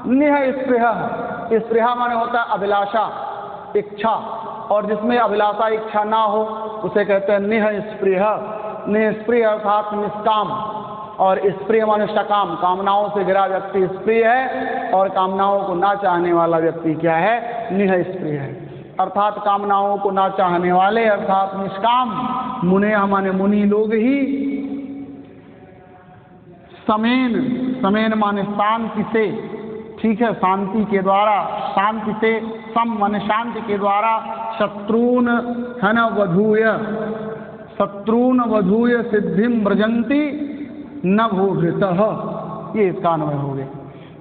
निःस्पृहा, स्पृहा माने होता है अभिलाषा, इच्छा, और जिसमें अभिलाषा इच्छा ना हो उसे कहते हैं निःस्पृह। निःस्पृह अर्थात निष्काम, और स्प्रिय माने सकाम, कामनाओं से घिरा व्यक्ति स्प्रिय है, और कामनाओं को ना चाहने वाला व्यक्ति क्या है? निःस्पृह है। अर्थात कामनाओं को ना चाहने वाले अर्थात निष्काम, मुने माने मुनि लोग ही, समेन, समेन माने शांति से, ठीक है, शांति के द्वारा, शांति से, सम माने शांति के द्वारा, शत्रून, है ना, वधूय, शत्रून वधूय सिद्धिम व्रजंती न भूभृतः, ये इसका अन्वय हो गया।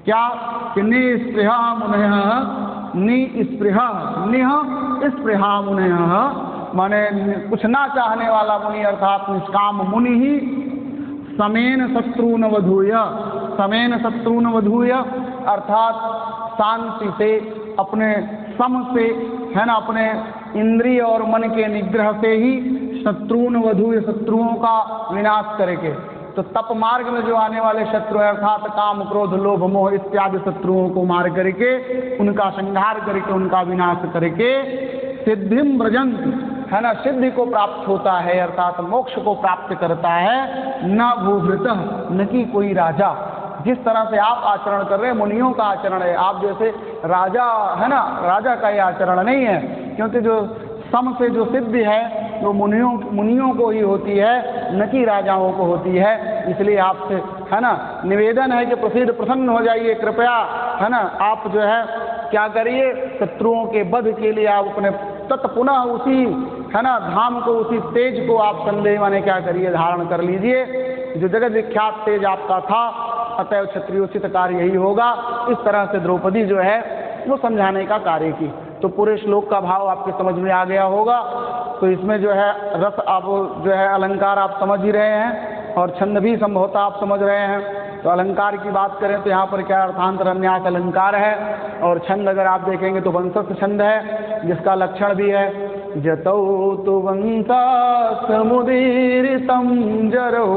क्या कि निःस्पृहा मुनयः, निःस्पृहा, निःस्पृहा मुनयः माने कुछ ना चाहने वाला मुनि अर्थात निष्काम मुनि ही, समेन शत्रुन वधूय, समेन शत्रुन वधूय अर्थात शांति से, अपने सम से, है ना, अपने इंद्रिय और मन के निग्रह से ही शत्रुन वधूय, शत्रुओं का विनाश करके। तो तप मार्ग में जो आने वाले शत्रु है अर्थात काम क्रोध लोभ मोह इत्यादि शत्रुओं को मार करके, उनका संहार करके, उनका विनाश करके, सिद्धिम व्रजंति, है ना, सिद्धि को प्राप्त होता है अर्थात मोक्ष को प्राप्त करता है। न भूभृतः, न कि कोई राजा। जिस तरह से आप आचरण कर रहे हैं मुनियों का आचरण है, आप जैसे राजा, है ना, राजा का ये आचरण नहीं है, क्योंकि जो सम से जो सिद्धि है वो मुनियों को ही होती है, न कि राजाओं को होती है। इसलिए आपसे, है ना, निवेदन है कि प्रसन्न हो जाइए कृपया, है ना, आप जो है क्या करिए, शत्रुओं के वध के लिए आप अपने पुनः उसी, है ना, धाम को, उसी तेज को आप संदेह माने क्या करिए, धारण कर लीजिए, जो जगत विख्यात तेज आपका था। अतएव क्षत्रियोचित कार्य यही होगा। इस तरह से द्रौपदी जो है वो समझाने का कार्य की। तो पूरे श्लोक का भाव आपके समझ में आ गया होगा। तो इसमें जो है रस, आप जो है अलंकार आप समझ ही रहे हैं, और छंद भी संभवतः आप समझ रहे हैं। तो अलंकार की बात करें तो यहाँ पर क्या अर्थांतर अन्यास अलंकार है, और छंद अगर आप देखेंगे तो वंशस्थ छंद है, जिसका लक्षण भी है जतौ तु वंशा समुदीरितं जरो।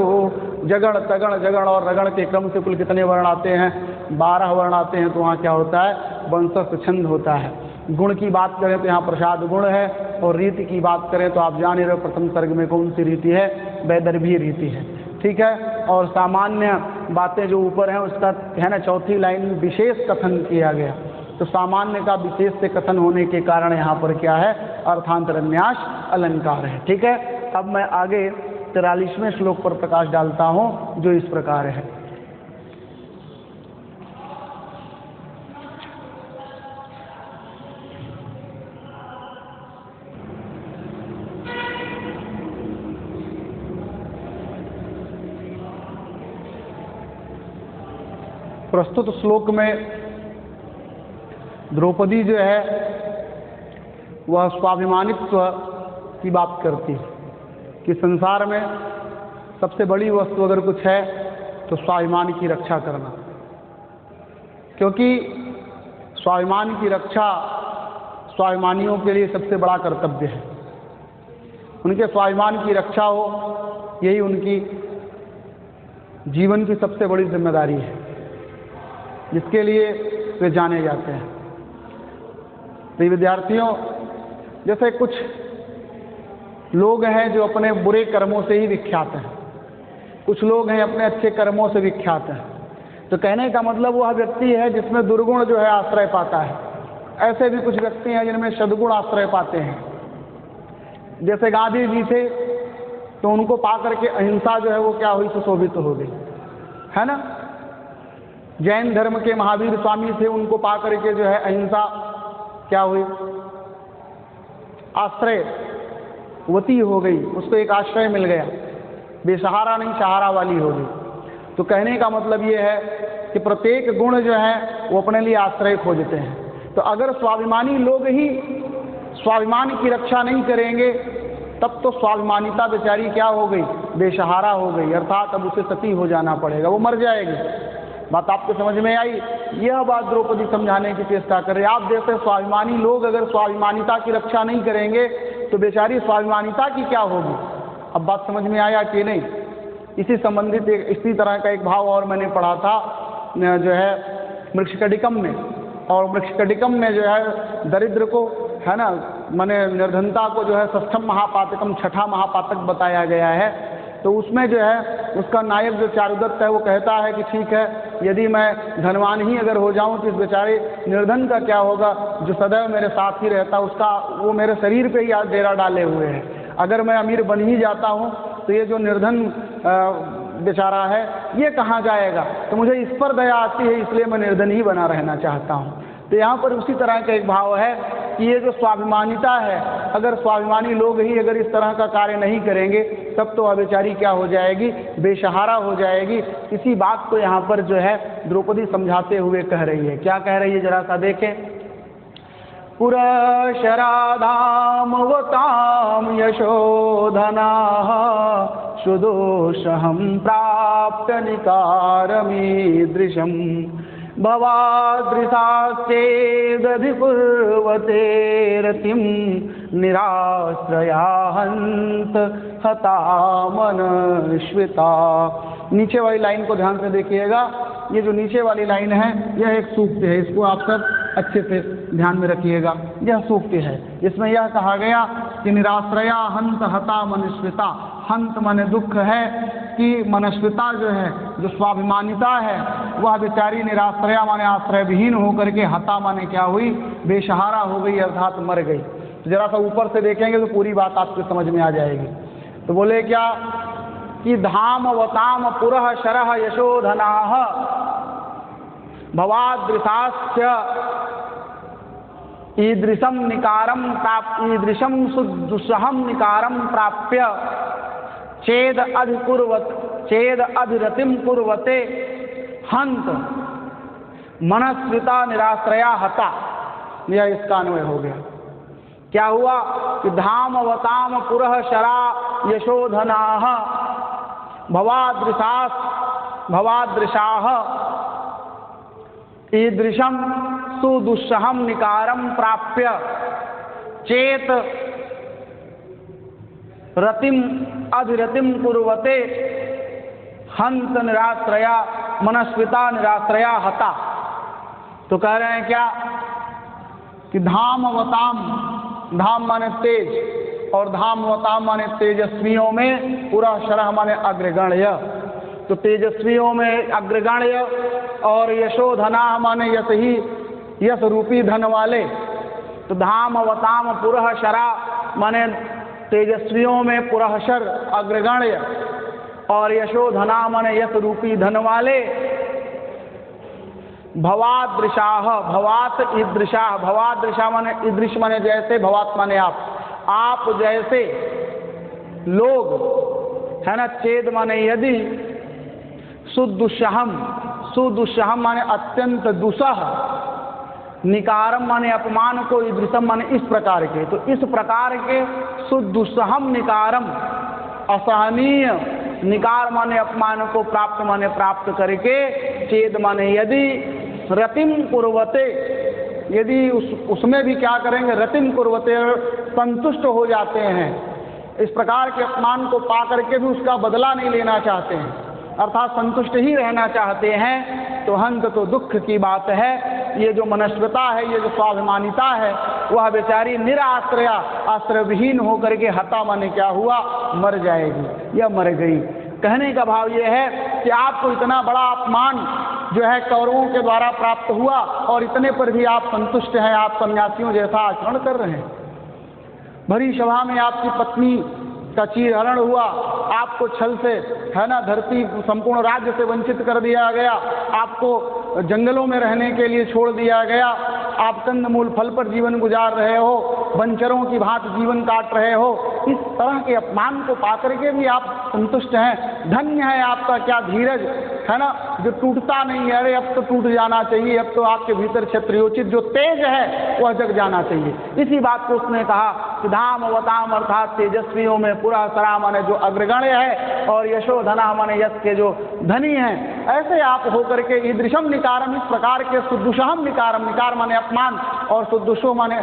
जगण, तगण, जगण और रगण के क्रम से कुल कितने वर्ण आते हैं? 12 वर्ण आते हैं। तो वहाँ क्या होता है? वंशस्थ छंद होता है। गुण की बात करें तो यहाँ प्रसाद गुण है, और रीति की बात करें तो आप जान ही रहे प्रथम सर्ग में कौन सी रीति है? वैदर्भी रीति है, ठीक है। और सामान्य बातें जो ऊपर हैं उसका, है ना, चौथी लाइन में विशेष कथन किया गया। तो सामान्य का विशेष से कथन होने के कारण यहाँ पर क्या है, अर्थांतरन्यास अलंकार है। ठीक है, अब मैं आगे 43वें श्लोक पर प्रकाश डालता हूँ, जो इस प्रकार है। प्रस्तुत श्लोक में द्रौपदी जो है वह स्वाभिमानित्व की बात करती है कि संसार में सबसे बड़ी वस्तु अगर कुछ है तो स्वाभिमान की रक्षा करना, क्योंकि स्वाभिमान की रक्षा स्वाभिमानियों के लिए सबसे बड़ा कर्तव्य है। उनके स्वाभिमान की रक्षा हो, यही उनकी जीवन की सबसे बड़ी जिम्मेदारी है, जिसके लिए वे जाने जाते हैं। तो विद्यार्थियों, जैसे कुछ लोग हैं जो अपने बुरे कर्मों से ही विख्यात हैं, कुछ लोग हैं अपने अच्छे कर्मों से विख्यात हैं। तो कहने का मतलब वह व्यक्ति है जिसमें दुर्गुण जो है आश्रय पाता है। ऐसे भी कुछ व्यक्ति हैं जिनमें सद्गुण आश्रय पाते हैं। जैसे गांधी जी थे, तो उनको पा करके अहिंसा जो है वो क्या हुई, सुशोभित हो गई, है ना। जैन धर्म के महावीर स्वामी थे, उनको पा करके जो है अहिंसा क्या हुई, आश्रयवती हो गई, उसको एक आश्रय मिल गया, बेसहारा नहीं सहारा वाली हो गई। तो कहने का मतलब ये है कि प्रत्येक गुण जो है वो अपने लिए आश्रय खोजते हैं। तो अगर स्वाभिमानी लोग ही स्वाभिमान की रक्षा नहीं करेंगे, तब तो स्वाभिमानिता बेचारी क्या हो गई, बेसहारा हो गई, अर्थात अब उसे सती हो जाना पड़ेगा, वो मर जाएगी। बात आपको समझ में आई? यह बात द्रौपदी समझाने की चेष्टा कर रही है। आप जैसे स्वाभिमानी लोग अगर स्वाभिमानिता की रक्षा नहीं करेंगे तो बेचारी स्वाभिमानिता की क्या होगी। अब बात समझ में आया कि नहीं? इसी संबंधित इसी तरह का एक भाव और मैंने पढ़ा था जो है मृक्षकटिकम में, और मृक्षकटिकम में जो है दरिद्र को, है ना, माने निर्धनता को जो है षष्ठम महापातकम, छठा महापातक बताया गया है। तो उसमें जो है उसका नायक जो चारुदत्त है वो कहता है कि ठीक है, यदि मैं धनवान ही अगर हो जाऊं तो इस बेचारे निर्धन का क्या होगा, जो सदैव मेरे साथ ही रहता, उसका वो मेरे शरीर पे ही आज डेरा डाले हुए है। अगर मैं अमीर बन ही जाता हूं तो ये जो निर्धन बेचारा है ये कहाँ जाएगा। तो मुझे इस पर दया आती है, इसलिए मैं निर्धन ही बना रहना चाहता हूँ। तो यहाँ पर उसी तरह का एक भाव है कि ये जो स्वाभिमानिता है, अगर स्वाभिमानी लोग ही अगर इस तरह का कार्य नहीं करेंगे तब तो वह बेचारी क्या हो जाएगी, बेसहारा हो जाएगी। इसी बात को यहाँ पर जो है द्रौपदी समझाते हुए कह रही है। क्या कह रही है जरा सा देखें। पुरशराधामवतां यशोधनाः सुदोषहं प्राप्य निकारमीदृशम् भवादृशाश्चेदधिकुर्वते रतिं निराश्रयाहन्त हतामनश्विता। नीचे वाली लाइन को ध्यान से देखिएगा। ये जो नीचे वाली लाइन है यह एक सूक्त है, इसको आप सब अच्छे से ध्यान में रखिएगा। यह सूक्त है, इसमें यह कहा गया कि निराश्रया हंत हता मनस्विता। हंत माने दुख है कि मनस्विता जो है, जो स्वाभिमानिता है, वह बेचारी निराश्रया माने आश्रय विहीन होकर के, हता माने क्या हुई, बेसहारा हो गई, अर्थात मर गई। तो जरा सा ऊपर से देखेंगे तो पूरी बात आपको समझ में आ जाएगी। तो बोले क्या कि धाम वताम पुरः शरः यशोधनाः भवादृशाश्च ईदृशं निकारं प्राप्य, ईदृशं सुदुस्सहं निकारं प्राप्य चेद अधिरतिं कुर्वते हंत मनस्विता निराश्रया हता। यह इसका अन्वय हो गया। क्या हुआ कि धाम वताम पुरः शरा यशोधनाः भवादृशाः ईदृशं सुदुस्सहं निकारं प्राप्य चेत रतिम अधिरतिम कुर्वते हंत निराश्रया मनस्विता निराश्रया हता। तो कह रहे हैं क्या कि धामवताम, धाम माने तेज, और धामवताम माने तेजस्वियों में, पूरा शरह माने अग्रगण्य। तो तेजस्वियों में अग्रगण्य, और यशोधना माने यश ही यश रूपी धन वाले। तो धाम अवताम पुरह शरा माने तेजस्वियों में पुरहशर अग्रगण्य, और यशोधना माने यश रूपी धन वाले। भवादृशाह भवात ईदृशाह, भवादृशा माने ईदृश माने जैसे, भवात माने आप जैसे लोग है ना। चेद माने यदि, सुदुस्सहम, सुदुस्सहम माने अत्यंत दुसह, निकारम माने अपमान को, ईदृशम माने इस प्रकार के। तो इस प्रकार के सुदुस्सहम निकारम, असहनीय निकार माने अपमान को, प्राप्त माने प्राप्त करके, चेद माने यदि, रतिम कुर्वते यदि उसमें भी क्या करेंगे, रतिम कुर्वते संतुष्ट हो जाते हैं। इस प्रकार के अपमान को पा करके भी उसका बदला नहीं लेना चाहते हैं, अर्थात संतुष्ट ही रहना चाहते हैं। तो हंत तो दुख की बात है। ये जो मनस्वता है, ये जो स्वाभिमानिता है, वह बेचारी निराश्रया, आश्रयविहीन होकर के हता माने क्या हुआ, मर जाएगी या मर गई। कहने का भाव ये है कि आपको इतना बड़ा अपमान जो है कौरवों के द्वारा प्राप्त हुआ, और इतने पर भी आप संतुष्ट हैं, आप सन्यासियों जैसा आचरण कर रहे हैं। भरी सभा में आपकी पत्नी का चीरहरण हुआ, आपको छल से है ना धरती संपूर्ण राज्य से वंचित कर दिया गया, आपको जंगलों में रहने के लिए छोड़ दिया गया, आप कंदमूल फल पर जीवन गुजार रहे हो, वंचरों की भांति जीवन काट रहे हो। इस तरह के अपमान को पाकर के भी आप संतुष्ट हैं। धन्य है आपका क्या धीरज है ना, जो टूटता नहीं है। अरे अब तो टूट जाना चाहिए, अब तो आपके भीतर क्षत्रियोचित जो तेज है वह जग जाना चाहिए। इसी बात को उसने कहा कि धाम अवताम अर्थात तेजस्वियों में पूरा सरा माने जो अग्रगण्य है, और यशोधना माने यश के जो धनी हैं, ऐसे आप होकर के ईदृशम निकारम, इस प्रकार के सुदुषहम निकारम, निकार माने अपमान, और सुदुषो माने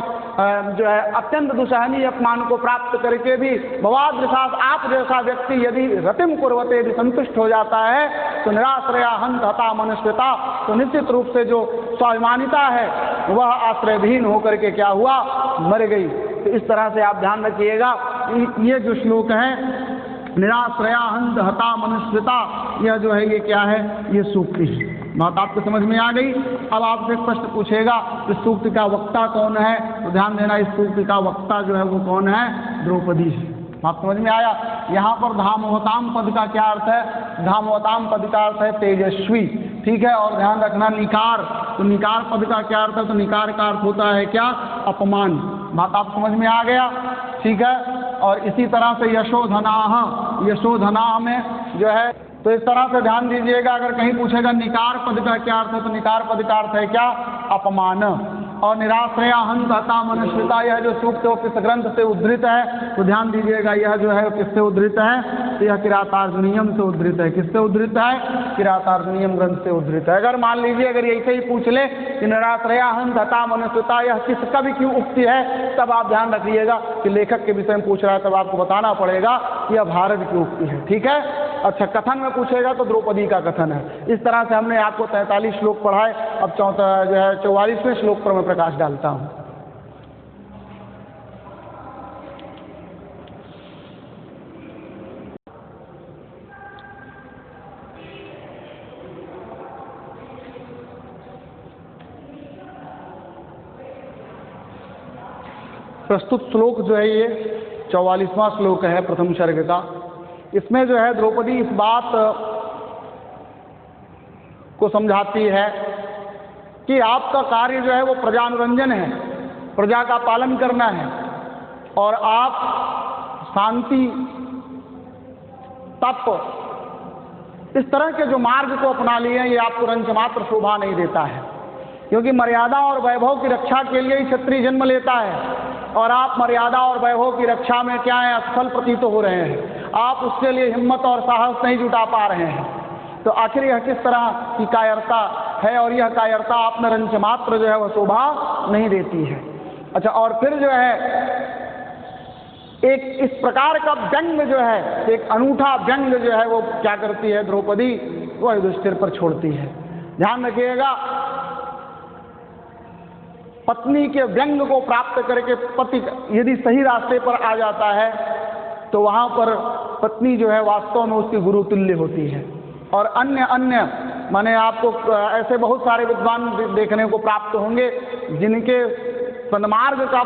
जो है अत्यंत दुसहनीय अपमान को प्राप्त करके भी, भवादृशास आप जैसा व्यक्ति यदि रतिम कुर्वते, यदि संतुष्ट हो जाता है, तो निराश्रया हंत हता मनुष्यता, तो निश्चित रूप से जो स्वाभिमानिता है वह आश्रयविहीन होकर के क्या हुआ, मर गई। तो इस तरह से आप ध्यान रखिएगा। ये जो श्लोक है निराश्रया हंत हता मनुष्यता, यह जो है ये क्या है, ये सूक्ति है। बात आपको समझ में आ गई। अब आपसे प्रश्न पूछेगा कि सूक्ति का वक्ता कौन है, तो ध्यान देना, इस सूक्ति का वक्ता जो है वो कौन है, द्रौपदी है। बात समझ में आया। यहाँ पर धामवताम पद का क्या अर्थ है, धामवताम पद का अर्थ है तेजस्वी, ठीक है। और ध्यान रखना निकार, तो निकार पद का क्या अर्थ है, तो निकार का अर्थ होता है क्या, अपमान। बात आप समझ में आ गया, ठीक है। और इसी तरह से यशोधनाह, यशोधनाह में जो है, तो इस तरह से ध्यान दीजिएगा। अगर कहीं पूछेगा निकार पद का क्या अर्थ है, तो निकार पद का अर्थ है क्या, अपमान। और निराश्रया हंत हता मनुष्यता, यह जो सूक्त है किस ग्रंथ से उद्धृत है, तो ध्यान दीजिएगा यह जो है किससे उद्धृत है, तो यह किरातार्जुनीयम से उद्धृत है। किससे उद्धृत है, किरातार्जुनीयम ग्रंथ से उद्धृत है। अगर मान लीजिए अगर ऐसे ही पूछ ले कि निराश्रया हंत हता मनुष्यता यह किस कवि की उक्ति है, तब आप ध्यान रखिएगा कि लेखक के विषय में पूछ रहा है, तब आपको बताना पड़ेगा कि यह भारत की उक्ति है, ठीक है। अच्छा, कथन में पूछेगा तो द्रौपदी का कथन है। इस तरह से हमने आपको 43 श्लोक पढ़ाए। अब 44वें श्लोक पर मैं प्रकाश डालता हूँ। प्रस्तुत श्लोक जो है ये 44वां श्लोक है प्रथम सर्ग का। इसमें जो है द्रौपदी इस बात को समझाती है कि आपका कार्य जो है वो प्रजानुरंजन है, प्रजा का पालन करना है, और आप शांति, तप, इस तरह के जो मार्ग को अपना लिए हैं, ये आपको रंच मात्र शोभा नहीं देता है। क्योंकि मर्यादा और वैभव की रक्षा के लिए ही क्षत्रिय जन्म लेता है, और आप मर्यादा और वैभव की रक्षा में क्या है, असफल प्रतीत हो रहे हैं। आप उसके लिए हिम्मत और साहस नहीं जुटा पा रहे हैं। तो आखिर यह किस तरह की कायरता है, और यह कायरता आपने रंच मात्र जो है वह शोभा नहीं देती है। अच्छा, और फिर जो है एक इस प्रकार का व्यंग जो है, एक अनूठा व्यंग जो है वो क्या करती है द्रौपदी, वह युधिष्ठिर पर छोड़ती है। ध्यान रखिएगा, पत्नी के व्यंग को प्राप्त करके पति यदि सही रास्ते पर आ जाता है, तो वहाँ पर पत्नी जो है वास्तव में उसकी गुरु तुल्य होती है। और अन्य माने आपको ऐसे बहुत सारे विद्वान देखने को प्राप्त होंगे जिनके सन्मार्ग का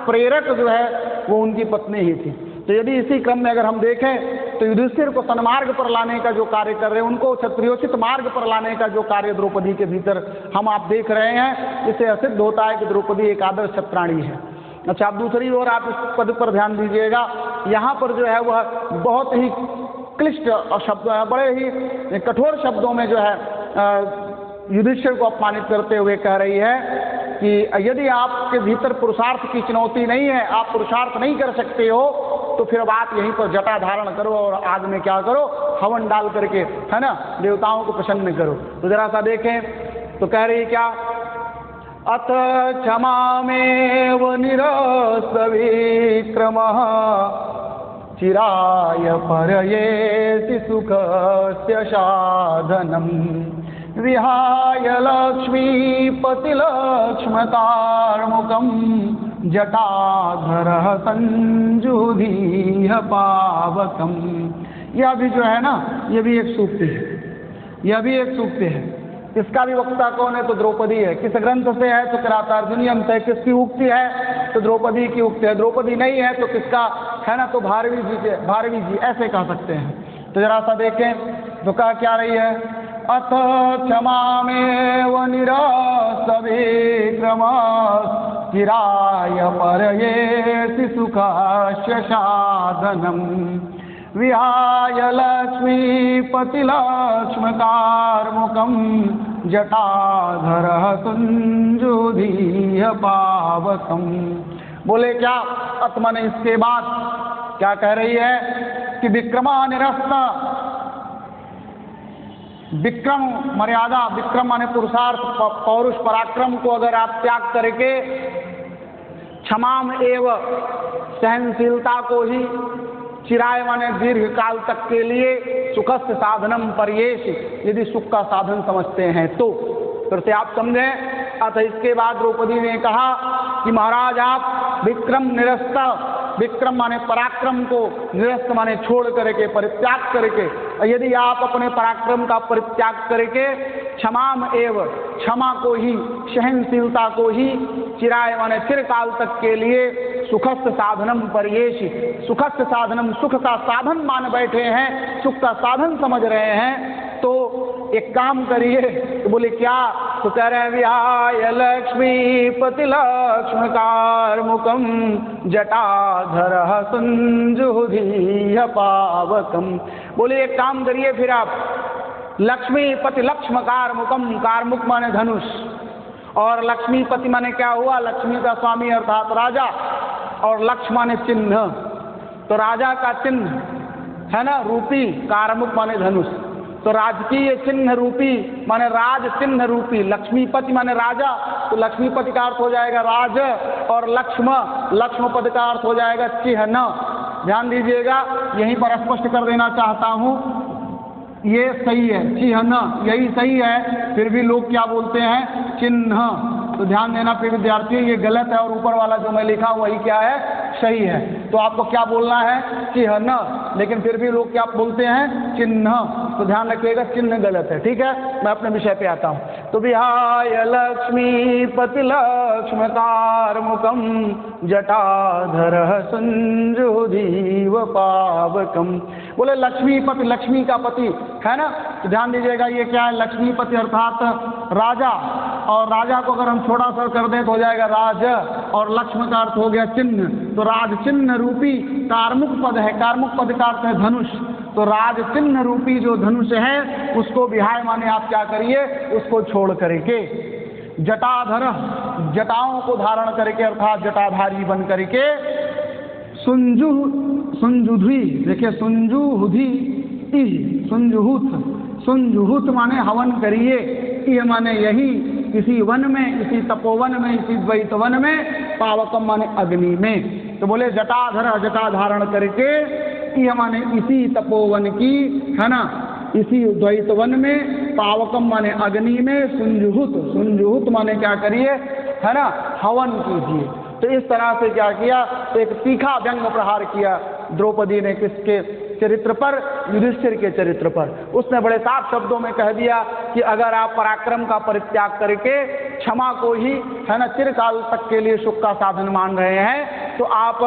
प्रेरक जो है वो उनकी पत्नी ही थी। तो यदि इसी क्रम में अगर हम देखें तो युधिष्ठिर को सन्मार्ग पर लाने का जो कार्य कर रहे हैं, उनको क्षत्रियोचित मार्ग पर लाने का जो कार्य द्रौपदी के भीतर हम आप देख रहे हैं, इससे सिद्ध होता है कि द्रौपदी एक आदर्श क्षत्राणी है। अच्छा, आप दूसरी ओर आप इस पद पर ध्यान दीजिएगा, यहाँ पर जो है वह बहुत ही क्लिष्ट शब्द, बड़े ही कठोर शब्दों में जो है युधिष्ठिर को अपमानित करते हुए कह रही है कि यदि आपके भीतर पुरुषार्थ की चुनौती नहीं है, आप पुरुषार्थ नहीं कर सकते हो, तो फिर अब आप यहीं पर जटा धारण करो और आग में क्या करो, हवन डाल करके, है ना, देवताओं को प्रसन्न करो। तो जरा सा देखें तो कह रही क्या, अथ क्षमामेव निरस्त विक्रमः चिराय परयेति सुखस्य साधनम् विहाय लक्ष्मीपतिलक्ष्मकारमुखं जटाधरः संजुधीह पावकम्। यह भी जो है ना, यह भी एक सूक्ति है, यह भी एक सूक्ति है। इसका भी वक्ता कौन है? तो द्रौपदी है। किस ग्रंथ से है? तो किरातार्जुनीयम से। किसकी उक्ति है? तो द्रौपदी की उक्ति है। द्रौपदी नहीं है तो किसका है ना? तो भारवी जी के, भारवी जी ऐसे कह सकते हैं। तो जरा सा देखें तो कहा क्या रही है, अथ क्षमामेव निरस्त विक्रमः चिराय परयेति सुखस्य साधनम् विहाय लक्ष्मीपतिलक्ष्मकारमुखं जटाधरः संजुधीह पावकम्। बोले क्या अथ माने इसके बाद क्या कह रही है कि विक्रमा निरस्त, विक्रम मर्यादा, विक्रम माने पुरुषार्थ, पौरुष, पराक्रम को अगर आप त्याग करके क्षमाम एव सहनशीलता को ही, चिराय माने दीर्घ काल तक के लिए, सुखस्य साधनम परयेष यदि सुख का साधन समझते हैं तो फिर से आप समझें। अतः इसके बाद द्रौपदी ने कहा कि महाराज आप विक्रम निरस्त, विक्रम माने पराक्रम को, निरस्त माने छोड़ करके, परित्याग करके, यदि आप अपने पराक्रम का परित्याग करके क्षमाम एव, क्षमा को ही, सहनशीलता को ही, चिराय माने चिरकाल तक के लिए, सुखस्य साधनम परयेषि, सुखस्य साधनम सुख का साधन मान बैठे हैं, सुख का साधन समझ रहे हैं, तो एक काम करिए। तो बोले क्या? तो कह रहे हैं विहाय लक्ष्मीपतिलक्ष्मकारमुखं जटाधरः संजुधीह पावकम्। बोले एक काम करिए फिर आप, लक्ष्मीपति लक्ष्मकारमुखम, कारमुख माने धनुष, और लक्ष्मीपति माने क्या हुआ? लक्ष्मी का स्वामी अर्थात राजा, और लक्ष्म माने चिन्ह, तो राजा का चिन्ह है ना, रूपी, कारमुख माने धनुष, तो राजकीय चिन्ह रूपी माने राज चिन्ह रूपी, लक्ष्मीपति माने राजा, तो लक्ष्मीपति का अर्थ हो जाएगा राज, और लक्ष्म, लक्ष्म पद का अर्थ हो जाएगा चिन्ह। ध्यान दीजिएगा, यहीं पर स्पष्ट कर देना चाहता हूँ, ये सही है, चिन्ह यही सही है, फिर भी लोग क्या बोलते हैं? चिन्ह। तो ध्यान देना प्रिय विद्यार्थियों, ये गलत है और ऊपर वाला जो मैं लिखा हूँ वही क्या है? सही है। तो आपको क्या बोलना है? चिन्ह, लेकिन फिर भी लोग क्या बोलते हैं? चिन्ह। तो ध्यान रखिएगा, चिन्ह गलत है। ठीक है, मैं अपने विषय पे आता हूँ। तो विहाय लक्ष्मीपतिलक्ष्मकारमुखं जटाधरः संजुधीव पावकम्। बोले लक्ष्मीपति, लक्ष्मी का पति है ना, तो ध्यान दीजिएगा ये क्या है? लक्ष्मीपति अर्थात राजा, और राजा को अगर हम छोटा सा कर दें तो हो जाएगा राज, और लक्ष्म का अर्थ हो गया चिन्ह, तो राज चिन्ह रूपी कारमुख पद है, कारमुख पद का अर्थ है धनुष, तो राज चिन्ह रूपी जो धनुष है उसको विहाय माने आप क्या करिए? उसको छोड़ करके जटाधर, जटाओं को धारण करके अर्थात जटाधारी बन करके, सुंजुधि, देखिए सुंजुधि, सुंजुहुत, सुंजुहुत माने हवन करिए, यह माने यही इसी वन में, इसी तपोवन में, इसी द्वैत वन में, पावकम माने अग्नि में। तो बोले जटाधर, जटा धारण करके, यह माने इसी तपोवन की, है ना, इसी द्वैत वन में, पावकम माने अग्नि में, सुंजुहुत, सुंजुहुत माने क्या करिए? है ना, हवन कीजिए। तो इस तरह से क्या किया? तो एक तीखा व्यंग प्रहार किया द्रौपदी ने किसके चरित्र पर? युधिष्ठिर के चरित्र पर। उसने बड़े साफ शब्दों में कह दिया कि अगर आप पराक्रम का परित्याग करके क्षमा को ही है ना चिरकाल तक के लिए सुख का साधन मान रहे हैं, तो आप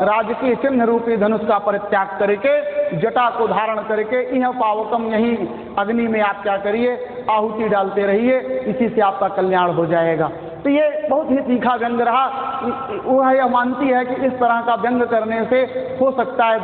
राजकीय चिन्ह रूपी धनुष का परित्याग करके जटा को धारण करके यह पावकम यही अग्नि में आप क्या करिए, आहुति डालते रहिए, इसी से आपका कल्याण हो जाएगा। तो ये बहुत ही तीखा व्यंग रहा। वह यह मानती है कि इस तरह का व्यंग करने से हो सकता है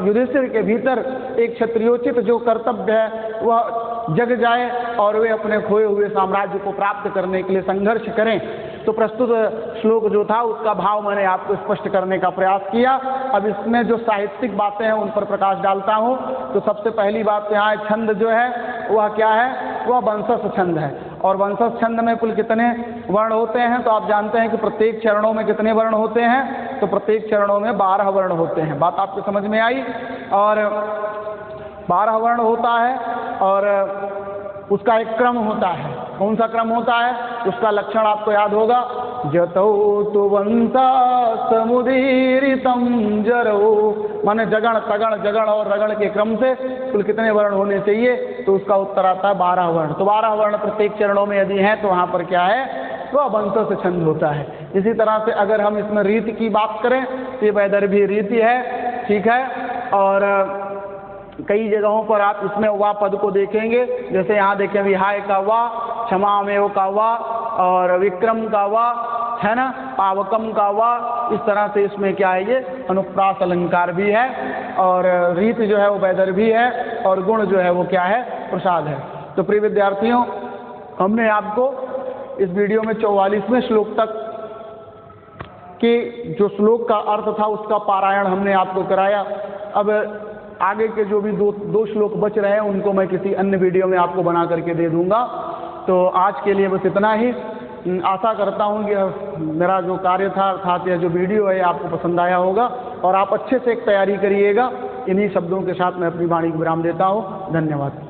युधिष्ठिर के भीतर एक क्षत्रियोचित जो कर्तव्य है वह जग जाए और वे अपने खोए हुए साम्राज्य को प्राप्त करने के लिए संघर्ष करें। तो प्रस्तुत श्लोक जो था उसका भाव मैंने आपको स्पष्ट करने का प्रयास किया। अब इसमें जो साहित्यिक बातें हैं उन पर प्रकाश डालता हूँ। तो सबसे पहली बात यहाँ है, छंद जो है वह क्या है? वह वंशज छंद है। और वंशज छंद में कुल कितने वर्ण होते हैं? तो आप जानते हैं कि प्रत्येक चरणों में कितने वर्ण होते हैं? तो प्रत्येक चरणों में 12 वर्ण होते हैं। बात आपको समझ में आई? और 12 वर्ण होता है और उसका एक क्रम होता है। कौन सा क्रम होता है? उसका लक्षण आपको याद होगा, जतौ तु वंशा समुदीरितम जरौ, माने जगण तगण जगण और रगण के क्रम से कुल कितने वर्ण होने चाहिए? तो उसका उत्तर आता है 12 वर्ण। तो 12 वर्ण प्रत्येक चरणों में यदि हैं तो वहाँ पर क्या है? वह वंशज से छंद होता है। इसी तरह से अगर हम इसमें रीति की बात करें तो ये वैदर्भी रीति है, ठीक है। और कई जगहों पर आप इसमें वा पद को देखेंगे, जैसे यहाँ देखें विहाय का वा, क्षमामेव का वा और विक्रम का वा, है ना, पावकम का वा। इस तरह से इसमें क्या है? ये अनुप्रास अलंकार भी है और रीति जो है वो वैदर्भी है और गुण जो है वो क्या है? प्रसाद है। तो प्रिय विद्यार्थियों, हमने आपको इस वीडियो में 44वें श्लोक तक के जो श्लोक का अर्थ था उसका पारायण हमने आपको कराया। अब आगे के जो भी दो श्लोक बच रहे हैं उनको मैं किसी अन्य वीडियो में आपको बना करके दे दूंगा। तो आज के लिए बस इतना ही। आशा करता हूँ कि मेरा जो कार्य था अर्थात यह जो वीडियो है आपको पसंद आया होगा और आप अच्छे से एक तैयारी करिएगा। इन्हीं शब्दों के साथ मैं अपनी वाणी को विराम देता हूँ। धन्यवाद।